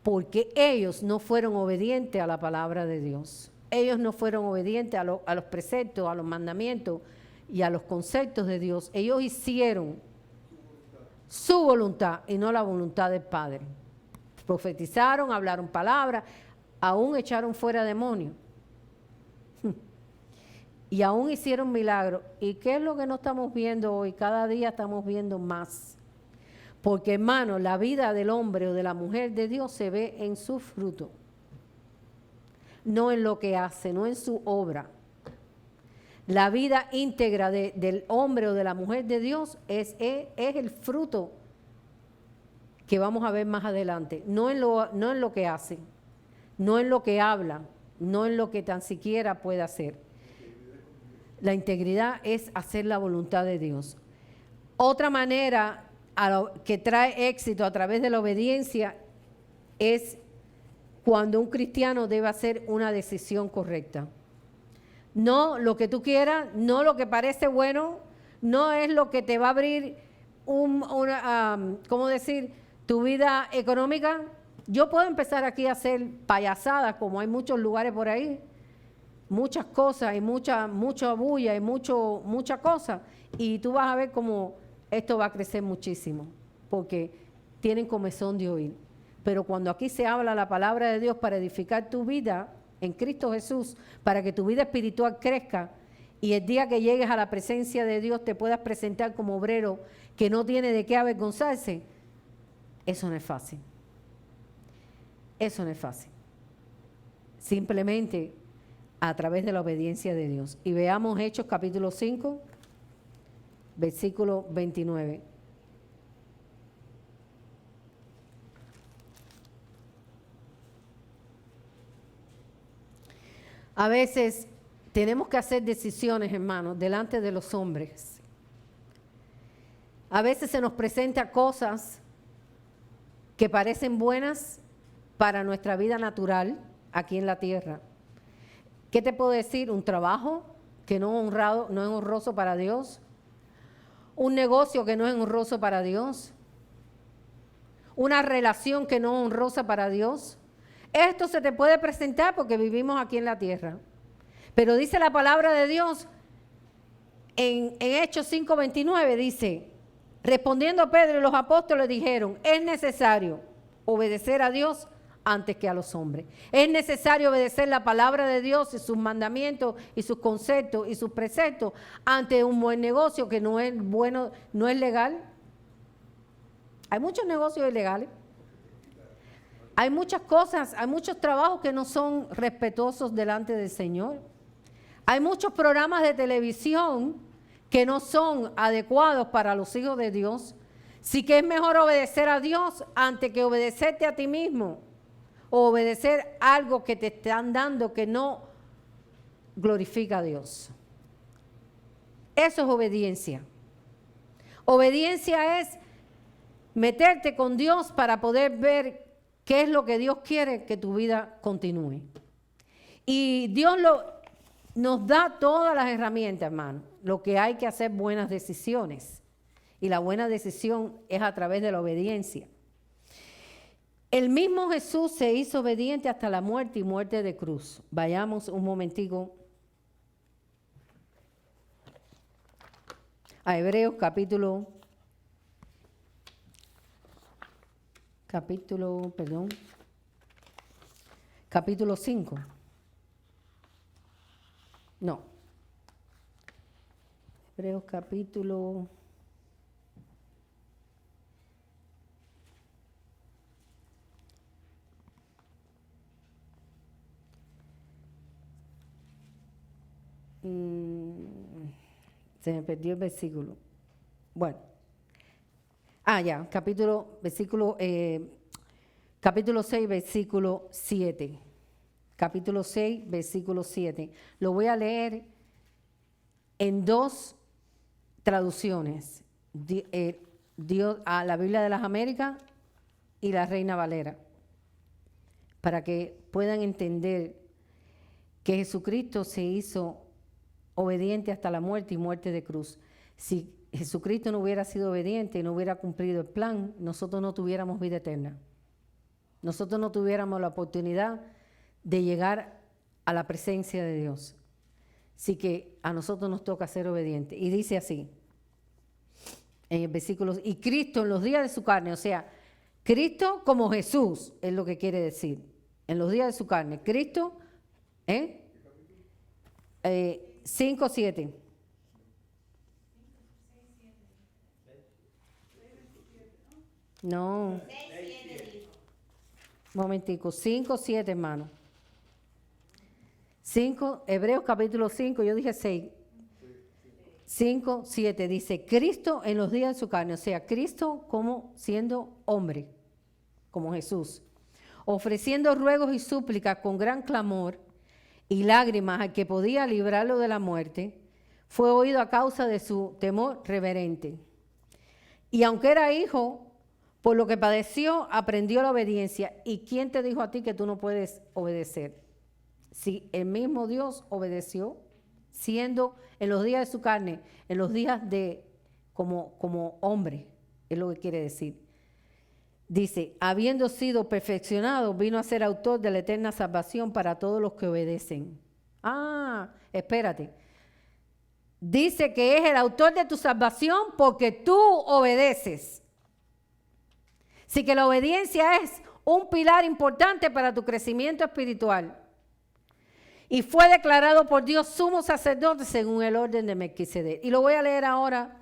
Porque ellos no fueron obedientes a la palabra de Dios. Ellos no fueron obedientes a los preceptos, a los mandamientos y a los conceptos de Dios. Ellos hicieron su voluntad y no la voluntad del Padre. Profetizaron, hablaron palabras, aún echaron fuera demonios. Y aún hicieron milagros. ¿Y qué es lo que no estamos viendo hoy? Cada día estamos viendo más. Porque, hermano, la vida del hombre o de la mujer de Dios se ve en su fruto. No en lo que hace, no en su obra. La vida íntegra del hombre o de la mujer de Dios es el fruto que vamos a ver más adelante. No en lo que hace, no en lo que habla, no en lo que tan siquiera puede hacer. La integridad es hacer la voluntad de Dios. Otra manera que trae éxito a través de la obediencia es cuando un cristiano debe hacer una decisión correcta. No lo que tú quieras, no lo que parece bueno, no es lo que te va a abrir ¿cómo decir? Tu vida económica. Yo puedo empezar aquí a hacer payasadas, como hay muchos lugares por ahí, muchas cosas y mucha bulla y mucha cosa, y tú vas a ver cómo esto va a crecer muchísimo, porque tienen comezón de oír. Pero cuando aquí se habla la palabra de Dios para edificar tu vida en Cristo Jesús, para que tu vida espiritual crezca y el día que llegues a la presencia de Dios te puedas presentar como obrero que no tiene de qué avergonzarse, eso no es fácil. Eso no es fácil. Simplemente a través de la obediencia de Dios. Y veamos Hechos capítulo 5, versículo 29. A veces tenemos que hacer decisiones, hermanos, delante de los hombres. A veces se nos presentan cosas que parecen buenas para nuestra vida natural aquí en la tierra. ¿Qué te puedo decir? Un trabajo que no es honroso para Dios. Un negocio que no es honroso para Dios. Una relación que no es honrosa para Dios. Esto se te puede presentar porque vivimos aquí en la tierra. Pero dice la palabra de Dios en Hechos 5:29, dice, respondiendo a Pedro y los apóstoles dijeron, es necesario obedecer a Dios antes que a los hombres. Es necesario obedecer la palabra de Dios y sus mandamientos y sus conceptos y sus preceptos ante un buen negocio que no es bueno, no es legal. Hay muchos negocios ilegales. Hay muchas cosas, hay muchos trabajos que no son respetuosos delante del Señor. Hay muchos programas de televisión que no son adecuados para los hijos de Dios. Sí que es mejor obedecer a Dios antes que obedecerte a ti mismo o obedecer algo que te están dando que no glorifica a Dios. Eso es obediencia. Obediencia es meterte con Dios para poder ver qué es lo que Dios quiere que tu vida continúe. Y Dios nos da todas las herramientas, hermano. Lo que hay que hacer buenas decisiones. Y la buena decisión es a través de la obediencia. El mismo Jesús se hizo obediente hasta la muerte y muerte de cruz. Vayamos un momentico a Hebreos capítulo 5. No. Hebreos capítulo 5. Se me perdió el versículo. Bueno. Capítulo 6, versículo 7. Capítulo 6, versículo 7. Lo voy a leer en dos traducciones. La Biblia de las Américas y la Reina Valera. Para que puedan entender que Jesucristo se hizo obediente hasta la muerte y muerte de cruz. Si Jesucristo no hubiera sido obediente y no hubiera cumplido el plan, nosotros no tuviéramos vida eterna. Nosotros no tuviéramos la oportunidad de llegar a la presencia de Dios. Así que a nosotros nos toca ser obedientes. Y dice así, en el versículo, y Cristo en los días de su carne, o sea, Cristo como Jesús, es lo que quiere decir. En los días de su carne, Cristo, 5:7. No. Momentico, 5:7, hermano. 5, Hebreos capítulo 5, yo dije 6. 5:7 dice, Cristo en los días de su carne, o sea, Cristo como siendo hombre, como Jesús, ofreciendo ruegos y súplicas con gran clamor y lágrimas al que podía librarlo de la muerte, fue oído a causa de su temor reverente. Y aunque era hijo, Por lo que padeció, aprendió la obediencia. ¿Y quién te dijo a ti que tú no puedes obedecer? Si el mismo Dios obedeció, siendo en los días de su carne, en los días de como hombre, es lo que quiere decir. Dice, habiendo sido perfeccionado, vino a ser autor de la eterna salvación para todos los que obedecen. Espérate. Dice que es el autor de tu salvación porque tú obedeces. Así que la obediencia es un pilar importante para tu crecimiento espiritual. Y fue declarado por Dios sumo sacerdote según el orden de Melquisedec. Y lo voy a leer ahora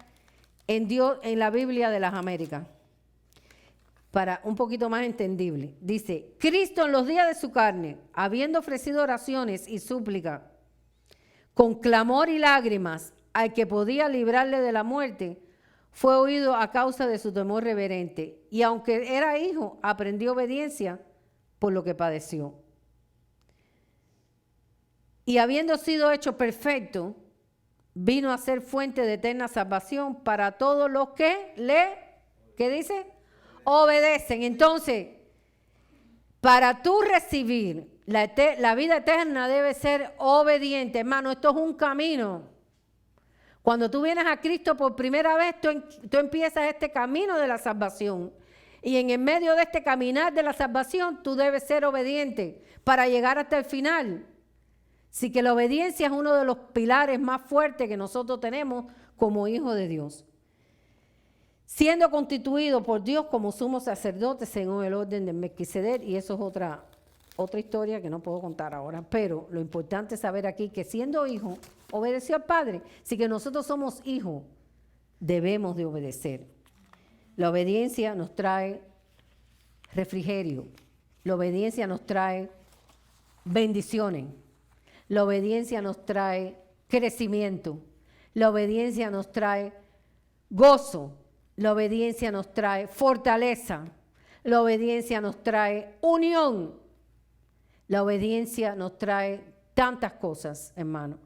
en la Biblia de las Américas, para un poquito más entendible. Dice, Cristo en los días de su carne, habiendo ofrecido oraciones y súplicas, con clamor y lágrimas, al que podía librarle de la muerte, fue oído a causa de su temor reverente. Y aunque era hijo, aprendió obediencia por lo que padeció. Y habiendo sido hecho perfecto, vino a ser fuente de eterna salvación para todos los que ¿qué dice? Obedecen. Entonces, para tú recibir la vida eterna debe ser obediente. Hermano, esto es un camino. Cuando tú vienes a Cristo por primera vez, tú empiezas este camino de la salvación. Y en el medio de este caminar de la salvación, tú debes ser obediente para llegar hasta el final. Así que la obediencia es uno de los pilares más fuertes que nosotros tenemos como hijos de Dios. Siendo constituido por Dios como sumo sacerdote según el orden de Melquisedec, y eso es otra historia que no puedo contar ahora, pero lo importante es saber aquí que siendo hijo, obedeció al Padre. Así que nosotros somos hijos, debemos de obedecer. La obediencia nos trae refrigerio, la obediencia nos trae bendiciones, la obediencia nos trae crecimiento, la obediencia nos trae gozo, la obediencia nos trae fortaleza, la obediencia nos trae unión, la obediencia nos trae tantas cosas, hermano.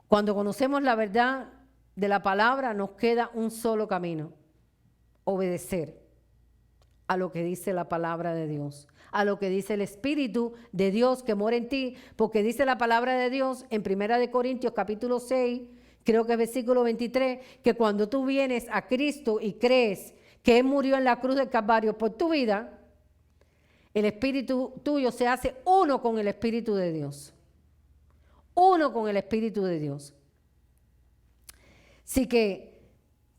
Cuando conocemos la verdad de la palabra, nos queda un solo camino: obedecer a lo que dice la palabra de Dios, a lo que dice el Espíritu de Dios que mora en ti, porque dice la palabra de Dios en 1 Corintios capítulo 6, creo que es versículo 23, que cuando tú vienes a Cristo y crees que Él murió en la cruz del Calvario por tu vida, el espíritu tuyo se hace uno con el Espíritu de Dios. Uno con el Espíritu de Dios. Así que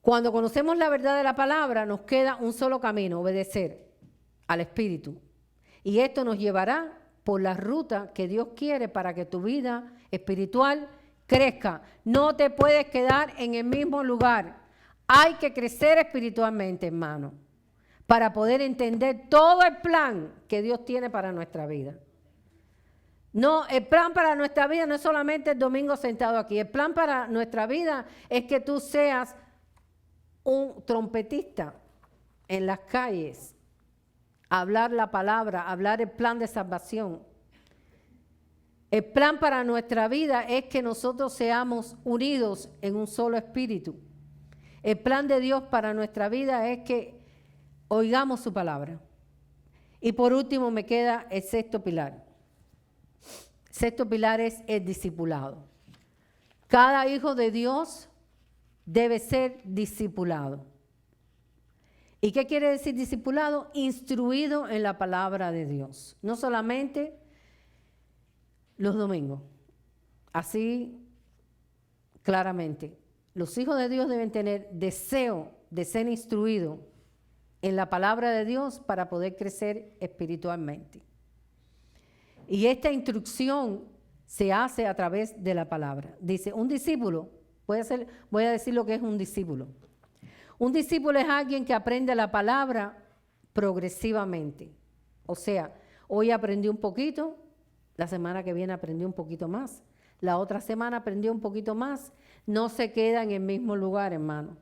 cuando conocemos la verdad de la palabra, nos queda un solo camino: obedecer al Espíritu. Y esto nos llevará por la ruta que Dios quiere para que tu vida espiritual crezca. No te puedes quedar en el mismo lugar. Hay que crecer espiritualmente, hermano, para poder entender todo el plan que Dios tiene para nuestra vida. No, el plan para nuestra vida no es solamente el domingo sentado aquí. El plan para nuestra vida es que tú seas un trompetista en las calles, hablar la palabra, hablar el plan de salvación. El plan para nuestra vida es que nosotros seamos unidos en un solo espíritu. El plan de Dios para nuestra vida es que oigamos su palabra. Y por último me queda el sexto pilar. El sexto pilar es el discipulado. Cada hijo de Dios debe ser discipulado. ¿Y qué quiere decir discipulado? Instruido en la palabra de Dios. No solamente los domingos. Así claramente. Los hijos de Dios deben tener deseo de ser instruidos en la palabra de Dios para poder crecer espiritualmente. Y esta instrucción se hace a través de la palabra. Dice, un discípulo, voy a decir lo que es un discípulo. Un discípulo es alguien que aprende la palabra progresivamente. O sea, hoy aprendí un poquito, la semana que viene aprendí un poquito más, la otra semana aprendí un poquito más. No se queda en el mismo lugar, hermano.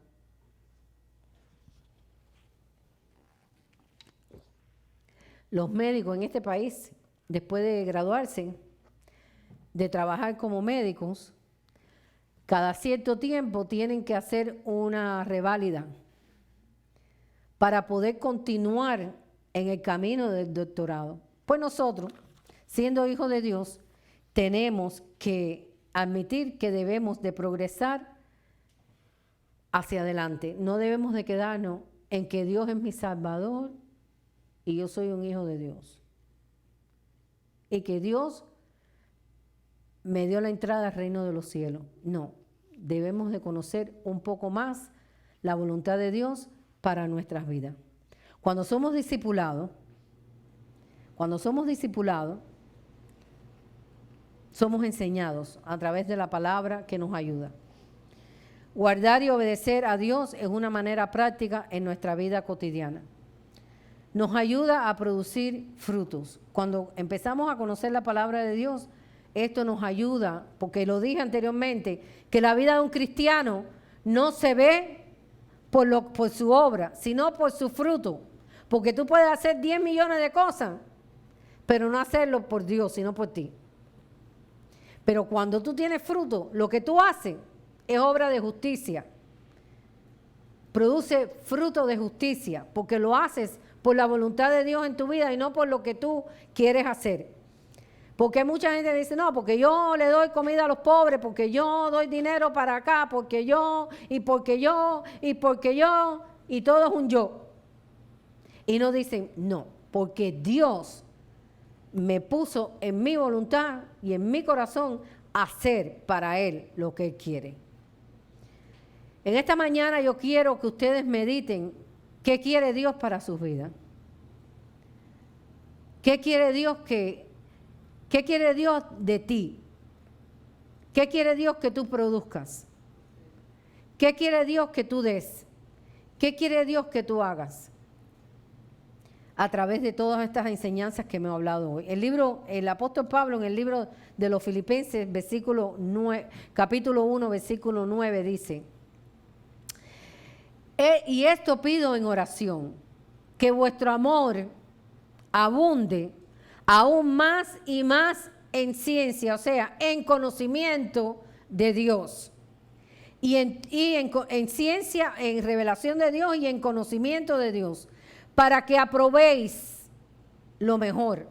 Los médicos en este país, después de graduarse, de trabajar como médicos, cada cierto tiempo tienen que hacer una reválida para poder continuar en el camino del doctorado. Pues nosotros, siendo hijos de Dios, tenemos que admitir que debemos de progresar hacia adelante. No debemos de quedarnos en que Dios es mi Salvador y yo soy un hijo de Dios. Y que Dios me dio la entrada al reino de los cielos. No, debemos de conocer un poco más la voluntad de Dios para nuestras vidas. Cuando somos discipulados, somos enseñados a través de la palabra que nos ayuda. Guardar y obedecer a Dios es una manera práctica en nuestra vida cotidiana. Nos ayuda a producir frutos. Cuando empezamos a conocer la palabra de Dios, esto nos ayuda, porque lo dije anteriormente, que la vida de un cristiano no se ve por su obra, sino por su fruto. Porque tú puedes hacer 10 millones de cosas, pero no hacerlo por Dios, sino por ti. Pero cuando tú tienes fruto, lo que tú haces es obra de justicia. Produce fruto de justicia, porque lo haces por la voluntad de Dios en tu vida y no por lo que tú quieres hacer. Porque mucha gente dice, no, porque yo le doy comida a los pobres, porque yo doy dinero para acá, porque yo, y porque yo, y porque yo, y todo es un yo. Y no dicen, no, porque Dios me puso en mi voluntad y en mi corazón hacer para Él lo que Él quiere. En esta mañana yo quiero que ustedes mediten qué quiere Dios para sus vidas. ¿Qué quiere Dios qué quiere Dios de ti? ¿Qué quiere Dios que tú produzcas? ¿Qué quiere Dios que tú des? ¿Qué quiere Dios que tú hagas? A través de todas estas enseñanzas que me he hablado hoy. El apóstol Pablo en el libro de los Filipenses, capítulo 1, versículo 9, dice: y esto pido en oración, que vuestro amor abunde aún más y más en ciencia, o sea, en conocimiento de Dios. Y en ciencia, en revelación de Dios y en conocimiento de Dios, para que aprobéis lo mejor.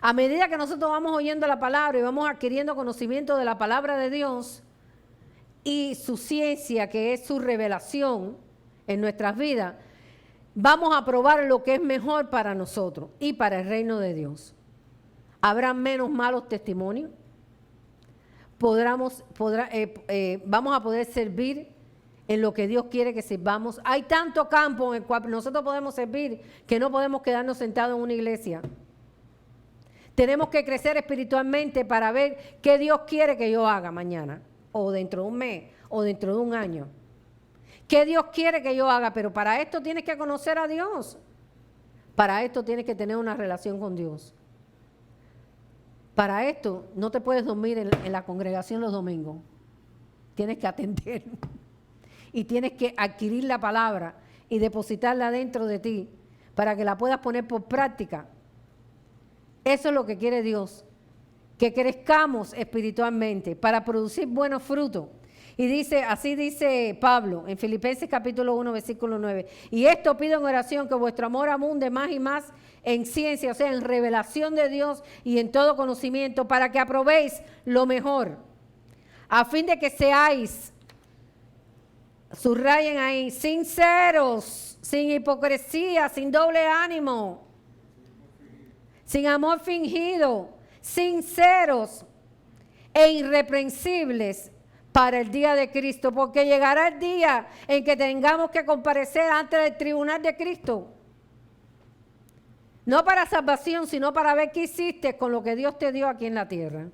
A medida que nosotros vamos oyendo la palabra y vamos adquiriendo conocimiento de la palabra de Dios y su ciencia, que es su revelación en nuestras vidas, vamos a probar lo que es mejor para nosotros y para el reino de Dios. Habrá menos malos testimonios. Vamos a poder servir en lo que Dios quiere que sirvamos. Hay tanto campo en el cual nosotros podemos servir que no podemos quedarnos sentados en una iglesia. Tenemos que crecer espiritualmente para ver qué Dios quiere que yo haga mañana, o dentro de un mes, o dentro de un año. ¿Qué Dios quiere que yo haga? Pero para esto tienes que conocer a Dios. Para esto tienes que tener una relación con Dios. Para esto no te puedes dormir en la congregación los domingos. Tienes que atender. Y tienes que adquirir la palabra y depositarla dentro de ti para que la puedas poner por práctica. Eso es lo que quiere Dios. Que crezcamos espiritualmente para producir buenos frutos. Y dice, así dice Pablo en Filipenses capítulo 1, versículo 9. Y esto pido en oración, que vuestro amor abunde más y más en ciencia, o sea, en revelación de Dios y en todo conocimiento, para que aprobéis lo mejor, a fin de que seáis, subrayen ahí, sinceros, sin hipocresía, sin doble ánimo, sin amor fingido, sinceros e irreprensibles para el día de Cristo, porque llegará el día en que tengamos que comparecer ante el tribunal de Cristo. No para salvación, sino para ver qué hiciste con lo que Dios te dio aquí en la tierra.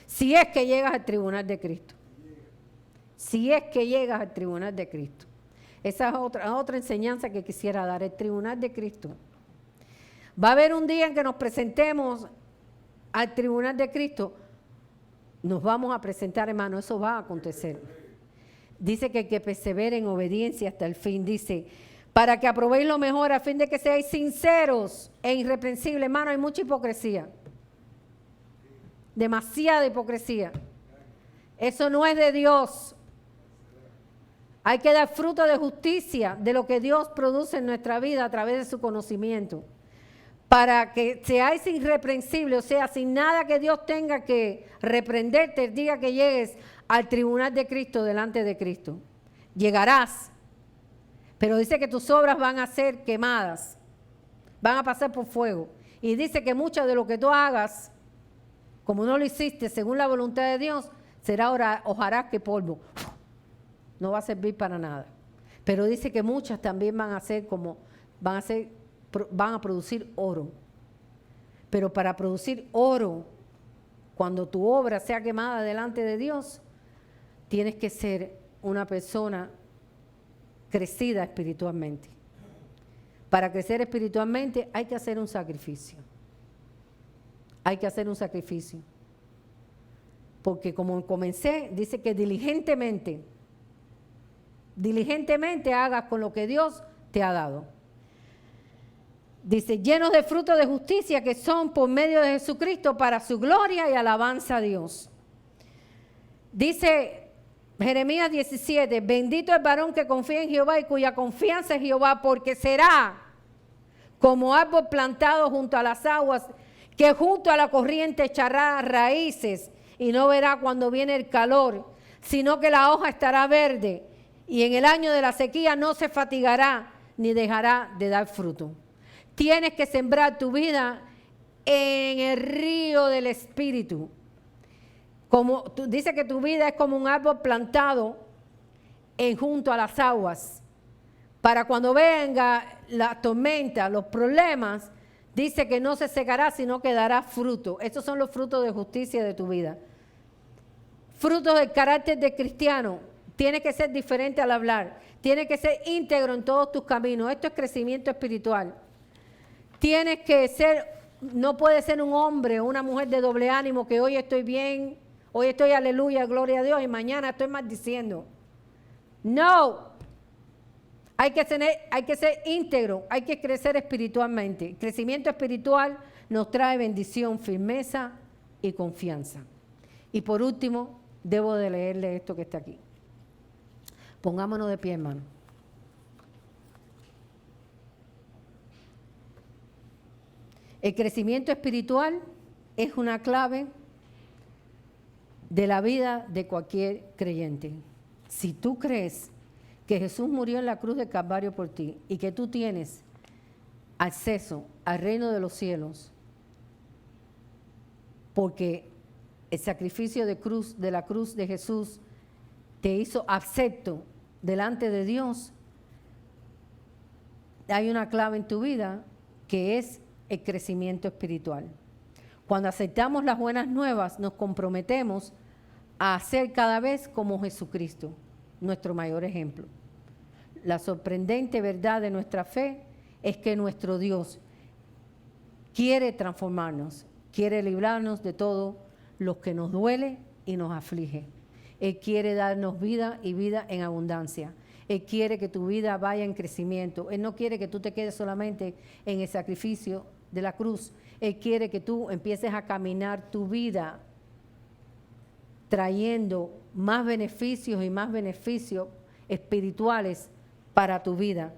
Si es que llegas al tribunal de Cristo. Si es que llegas al tribunal de Cristo. Esa es otra enseñanza que quisiera dar, el tribunal de Cristo. Va a haber un día en que nos presentemos al tribunal de Cristo. Nos vamos a presentar, hermano, eso va a acontecer. Dice que el que persevere en obediencia hasta el fin, dice, para que aprobéis lo mejor, a fin de que seáis sinceros e irreprensibles. Hermano, hay mucha hipocresía. Demasiada hipocresía. Eso no es de Dios. Hay que dar fruto de justicia de lo que Dios produce en nuestra vida a través de su conocimiento. Para que seáis irreprensibles, o sea, sin nada que Dios tenga que reprenderte el día que llegues al tribunal de Cristo, delante de Cristo. Llegarás, pero dice que tus obras van a ser quemadas, van a pasar por fuego. Y dice que mucho de lo que tú hagas, como no lo hiciste según la voluntad de Dios, será hojarasca y polvo. No va a servir para nada. Pero dice que muchas también van a producir oro. Pero para producir oro, cuando tu obra sea quemada delante de Dios, tienes que ser una persona crecida espiritualmente. Para crecer espiritualmente hay que hacer un sacrificio. Hay que hacer un sacrificio. Porque como comencé, dice que diligentemente hagas con lo que Dios te ha dado. Dice, llenos de frutos de justicia que son por medio de Jesucristo para su gloria y alabanza a Dios. Dice Jeremías 17, bendito el varón que confía en Jehová y cuya confianza es Jehová, porque será como árbol plantado junto a las aguas, que junto a la corriente echará raíces y no verá cuando viene el calor, sino que la hoja estará verde y en el año de la sequía no se fatigará ni dejará de dar fruto. Tienes que sembrar tu vida en el río del Espíritu. Dice que tu vida es como un árbol plantado junto a las aguas. Para cuando venga la tormenta, los problemas, dice que no se secará, sino que dará fruto. Estos son los frutos de justicia de tu vida. Frutos del carácter de cristiano. Tienes que ser diferente al hablar. Tienes que ser íntegro en todos tus caminos. Esto es crecimiento espiritual. Tienes que ser, no puedes ser un hombre o una mujer de doble ánimo que hoy estoy bien, hoy estoy aleluya, gloria a Dios y mañana estoy maldiciendo. No. Hay que ser íntegro, hay que crecer espiritualmente. El crecimiento espiritual nos trae bendición, firmeza y confianza. Y por último, debo de leerle esto que está aquí. Pongámonos de pie, hermano. El crecimiento espiritual es una clave de la vida de cualquier creyente. Si tú crees que Jesús murió en la cruz del Calvario por ti y que tú tienes acceso al reino de los cielos, porque el sacrificio de la cruz de Jesús te hizo acepto delante de Dios, hay una clave en tu vida que es el crecimiento espiritual. Cuando aceptamos las buenas nuevas, nos comprometemos a ser cada vez como Jesucristo, nuestro mayor ejemplo. La sorprendente verdad de nuestra fe es que nuestro Dios quiere transformarnos, quiere librarnos de todo lo que nos duele y nos aflige. Él quiere darnos vida y vida en abundancia. Él quiere que tu vida vaya en crecimiento. Él no quiere que tú te quedes solamente en el sacrificio de la cruz. Él quiere que tú empieces a caminar tu vida trayendo más beneficios y más beneficios espirituales para tu vida.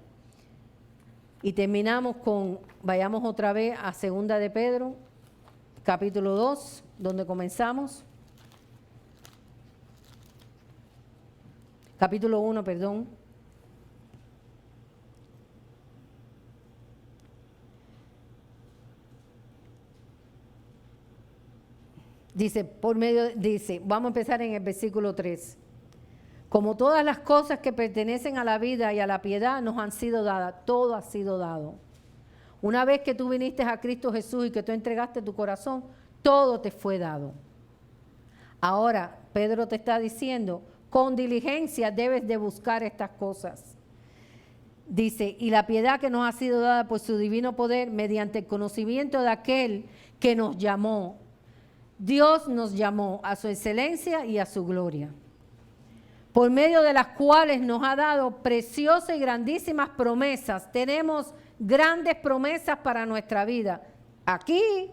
Y terminamos vayamos otra vez a 2 de Pedro, capítulo 2, donde comenzamos. Capítulo 1, perdón. Dice, vamos a empezar en el versículo 3. Como todas las cosas que pertenecen a la vida y a la piedad nos han sido dadas, todo ha sido dado. Una vez que tú viniste a Cristo Jesús y que tú entregaste tu corazón, todo te fue dado. Ahora, Pedro te está diciendo, con diligencia debes de buscar estas cosas. Dice, y la piedad que nos ha sido dada por su divino poder mediante el conocimiento de aquel que nos llamó. Dios nos llamó a su excelencia y a su gloria, por medio de las cuales nos ha dado preciosas y grandísimas promesas. Tenemos grandes promesas para nuestra vida, aquí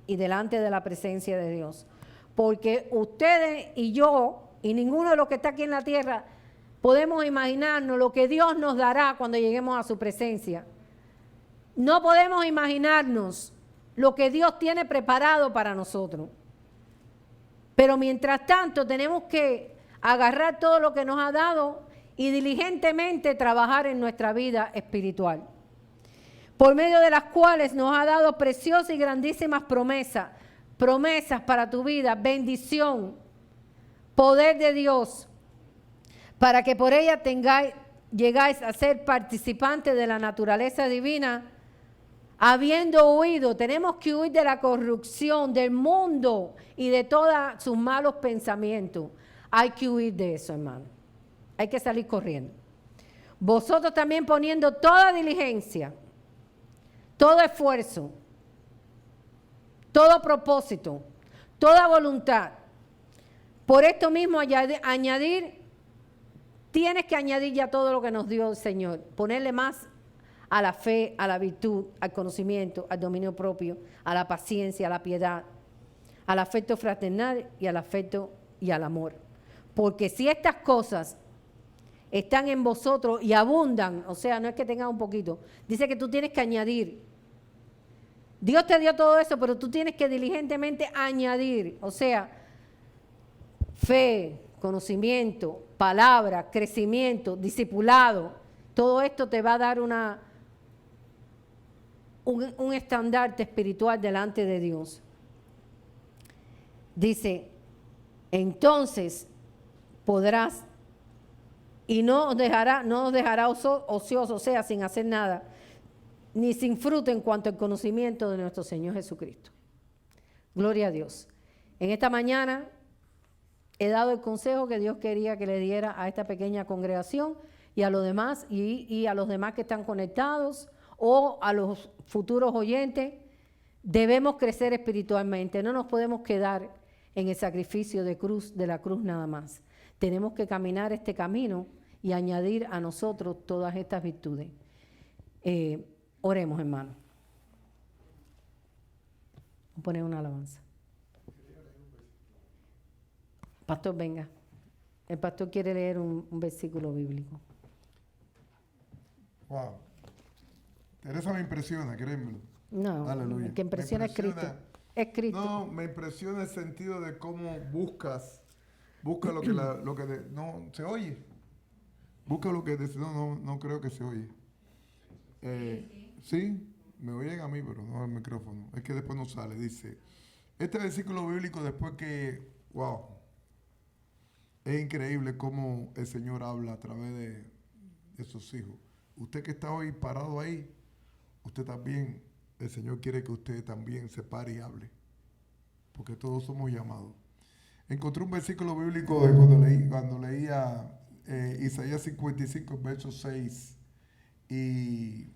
y delante de la presencia de Dios. Porque ustedes y yo, y ninguno de los que está aquí en la tierra, podemos imaginarnos lo que Dios nos dará cuando lleguemos a su presencia. No podemos imaginarnos lo que Dios tiene preparado para nosotros. Pero mientras tanto tenemos que agarrar todo lo que nos ha dado y diligentemente trabajar en nuestra vida espiritual, por medio de las cuales nos ha dado preciosas y grandísimas promesas para tu vida, bendición, poder de Dios, para que por ella llegáis a ser participantes de la naturaleza divina, habiendo huido. Tenemos que huir de la corrupción del mundo y de todos sus malos pensamientos. Hay que huir de eso, hermano. Hay que salir corriendo. Vosotros también poniendo toda diligencia, todo esfuerzo, todo propósito, toda voluntad. Por esto mismo tienes que añadir ya todo lo que nos dio el Señor. Ponerle más a la fe, a la virtud, al conocimiento, al dominio propio, a la paciencia, a la piedad, al afecto fraternal y al afecto y al amor. Porque si estas cosas están en vosotros y abundan, o sea, no es que tengas un poquito, dice que tú tienes que añadir. Dios te dio todo eso, pero tú tienes que diligentemente añadir, o sea, fe, conocimiento, palabra, crecimiento, discipulado. Todo esto te va a dar un estandarte espiritual delante de Dios. Dice, entonces podrás y no os dejará ociosos, o sea, sin hacer nada, ni sin fruto en cuanto al conocimiento de nuestro Señor Jesucristo. Gloria a Dios. En esta mañana he dado el consejo que Dios quería que le diera a esta pequeña congregación y a los demás, y a los demás que están conectados o a los futuros oyentes. Debemos crecer espiritualmente, no nos podemos quedar en el sacrificio de la cruz nada más. Tenemos que caminar este camino y añadir a nosotros todas estas virtudes. Oremos, hermano. Vamos a poner una alabanza. Pastor, venga. El pastor quiere leer un versículo bíblico. Wow. Teresa me impresiona, créemelo. No, aleluya. El que impresiona es Cristo. Es Cristo. No, me impresiona el sentido de cómo busca lo que no se oye. Busca lo que no creo que se oye. Sí, me oyen a mí, pero no al micrófono. Es que después no sale. Dice, este versículo bíblico después que, wow, es increíble cómo el Señor habla a través de sus hijos. Usted que está hoy parado ahí, usted también, el Señor quiere que usted también se pare y hable. Porque todos somos llamados. Encontré un versículo bíblico de cuando leía Isaías 55, verso 6. Y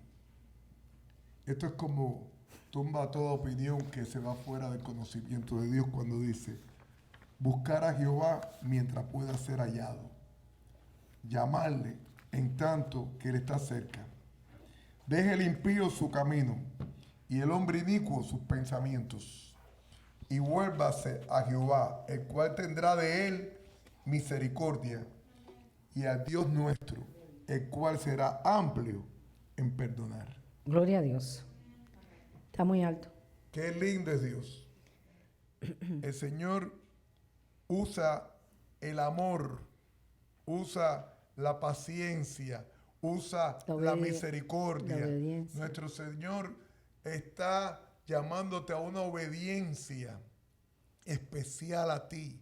esto es como tumba toda opinión que se va fuera del conocimiento de Dios cuando dice, buscar a Jehová mientras pueda ser hallado. Llamarle en tanto que Él está cerca. Deje el impío su camino y el hombre inicuo sus pensamientos. Y vuélvase a Jehová, el cual tendrá de él misericordia, y a Dios nuestro, el cual será amplio en perdonar. Gloria a Dios. Está muy alto. Qué lindo es Dios. El Señor usa el amor, usa la paciencia, usa la misericordia. Nuestro Señor está llamándote a una obediencia especial a ti.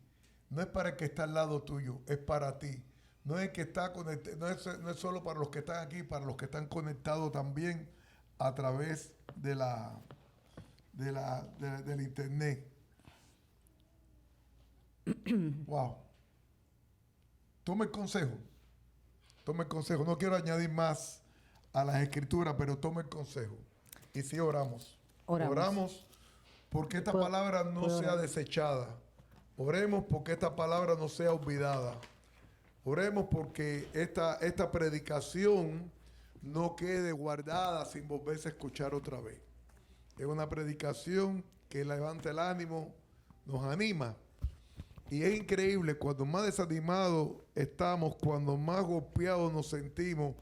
No es para el que está al lado tuyo, es para ti. No es que está conectado, no es solo para los que están aquí, para los que están conectados también a través del internet. Wow. Tome el consejo. Tome el consejo. No quiero añadir más a las escrituras, pero tome el consejo. Y sí oramos. Oramos porque esta palabra no sea desechada. Oremos porque esta palabra no sea olvidada. Oremos porque esta predicación no quede guardada sin volverse a escuchar otra vez. Es una predicación que levanta el ánimo, nos anima Y es increíble, cuando más desanimados estamos, cuando más golpeados nos sentimos,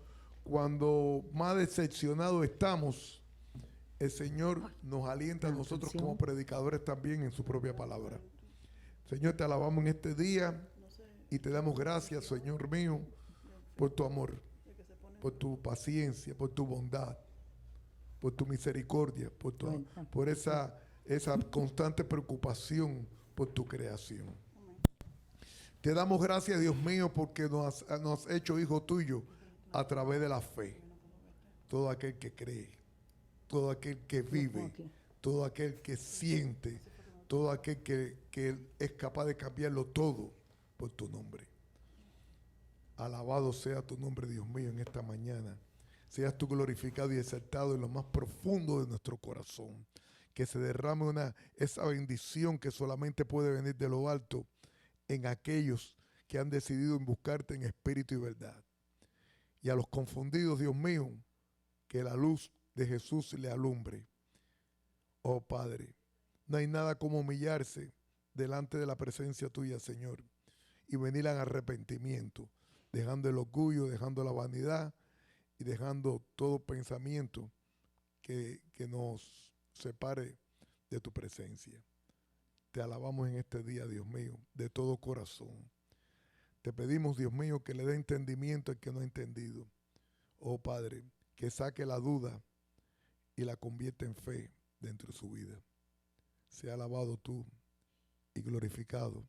cuando más decepcionados estamos, el Señor nos alienta a nosotros como predicadores también en su propia palabra. Señor, te alabamos en este día y te damos gracias, Señor mío, por tu amor, por tu paciencia, por tu bondad, por tu misericordia, por esa constante preocupación por tu creación. Te damos gracias, Dios mío, porque nos has hecho hijo tuyo a través de la fe. Todo aquel que cree, todo aquel que vive, todo aquel que siente, todo aquel que es capaz de cambiarlo todo por tu nombre. Alabado sea tu nombre, Dios mío, en esta mañana. Seas tú glorificado y exaltado en lo más profundo de nuestro corazón. Que se derrame esa bendición que solamente puede venir de lo alto en aquellos que han decidido buscarte en espíritu y verdad. Y a los confundidos, Dios mío, que la luz de Jesús le alumbre. Oh Padre, no hay nada como humillarse delante de la presencia tuya, Señor, y venir en arrepentimiento, dejando el orgullo, dejando la vanidad y dejando todo pensamiento que nos separe de tu presencia. Te alabamos en este día, Dios mío, de todo corazón. Te pedimos, Dios mío, que le dé entendimiento al que no ha entendido. Oh Padre, que saque la duda y la convierta en fe dentro de su vida. Sea alabado tú y glorificado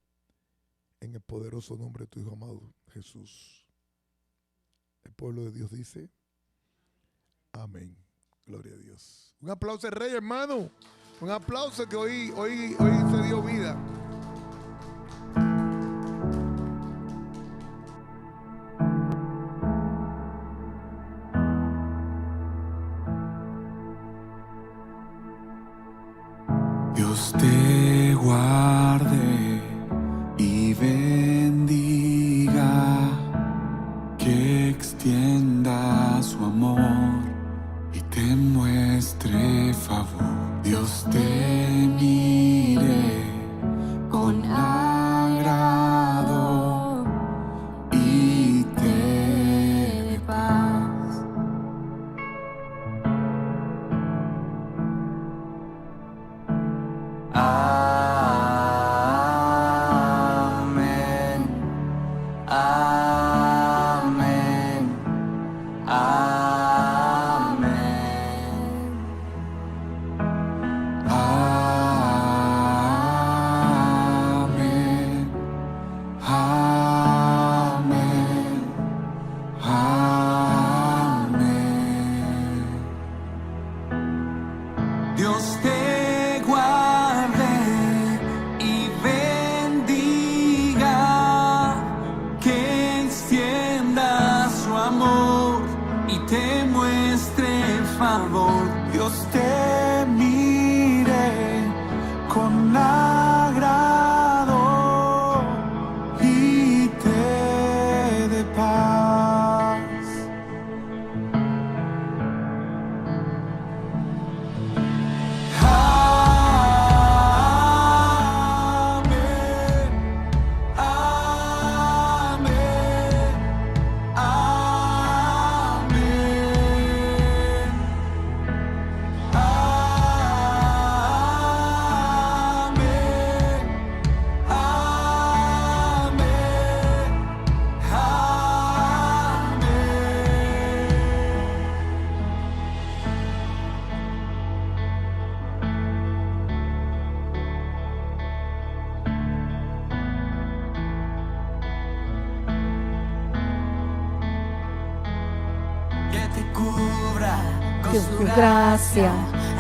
en el poderoso nombre de tu Hijo amado, Jesús. El pueblo de Dios dice, amén. Gloria a Dios. Un aplauso al Rey, hermano. Un aplauso que hoy se dio vida. Dios te guarde y bendiga, que extienda su amor y te muestre favor. Dios te mire con agrado y te dé paz. Amén. Amén. Amén. Amén. Amén. Amén. Dios te guarde y bendiga, que extienda su amor y te muestre favor. Dios te mire con agrado y te dé paz. Amén. Amén. Amén. Que te cubra con su gracia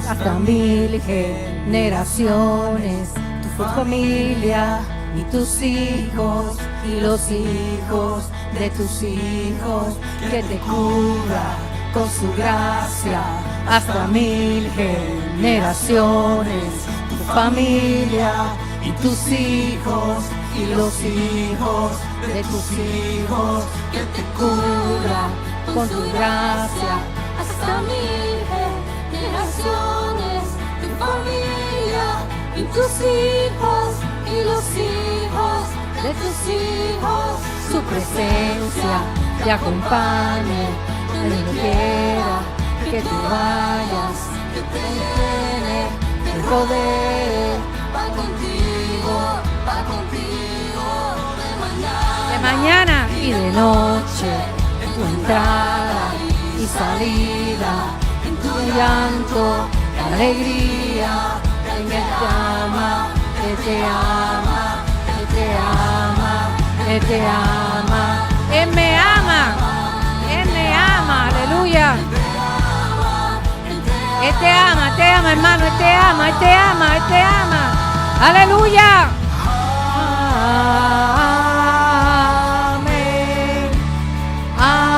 hasta 1000 generaciones, tu familia y tus hijos y los hijos de tus hijos. Que te cubra con su gracia hasta 1000 generaciones, tu familia y tus hijos y los hijos de tus hijos. Que te cubra con tu gracia hasta 1000 generaciones, tu familia y tus hijos y los hijos de tus hijos, su presencia te acompañe donde quiera que tú vayas, que te llene de poder, va contigo de mañana y de noche, en tu entrada y salida, en tu llanto, alegría, en Él te ama, Él te ama, Él te ama, Él te ama, Él me ama, aleluya. Él te ama, hermano, Él te ama, Él te ama, Él te ama, aleluya. Amén, amén,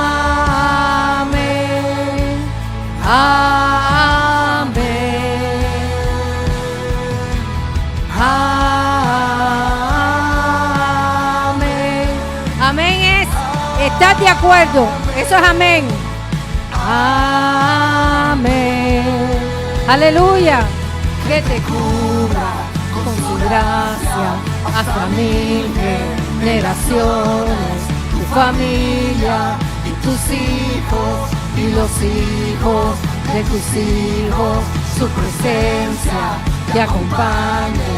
amén, amén. Amén es, ¿estás de acuerdo? Eso es amén. Amén, aleluya. Que te cubra con su gracia hasta 1000 generaciones, tu familia y tus hijos y los hijos de tus hijos, su presencia te acompañe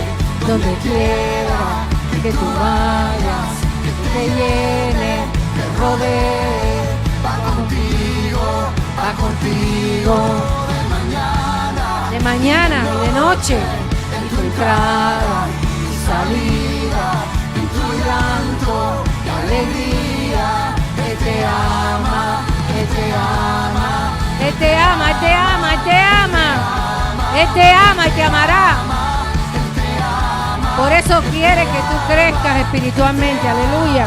donde quiera que tú vayas, que te llene, te rodee, va contigo de mañana y de noche, en tu entrada y salida, en tu llanto y alegría. Él te ama, Él te ama, Él te ama, Él te ama, Él te ama, Él te ama y te amará. Por eso quiere que tú crezcas espiritualmente, aleluya.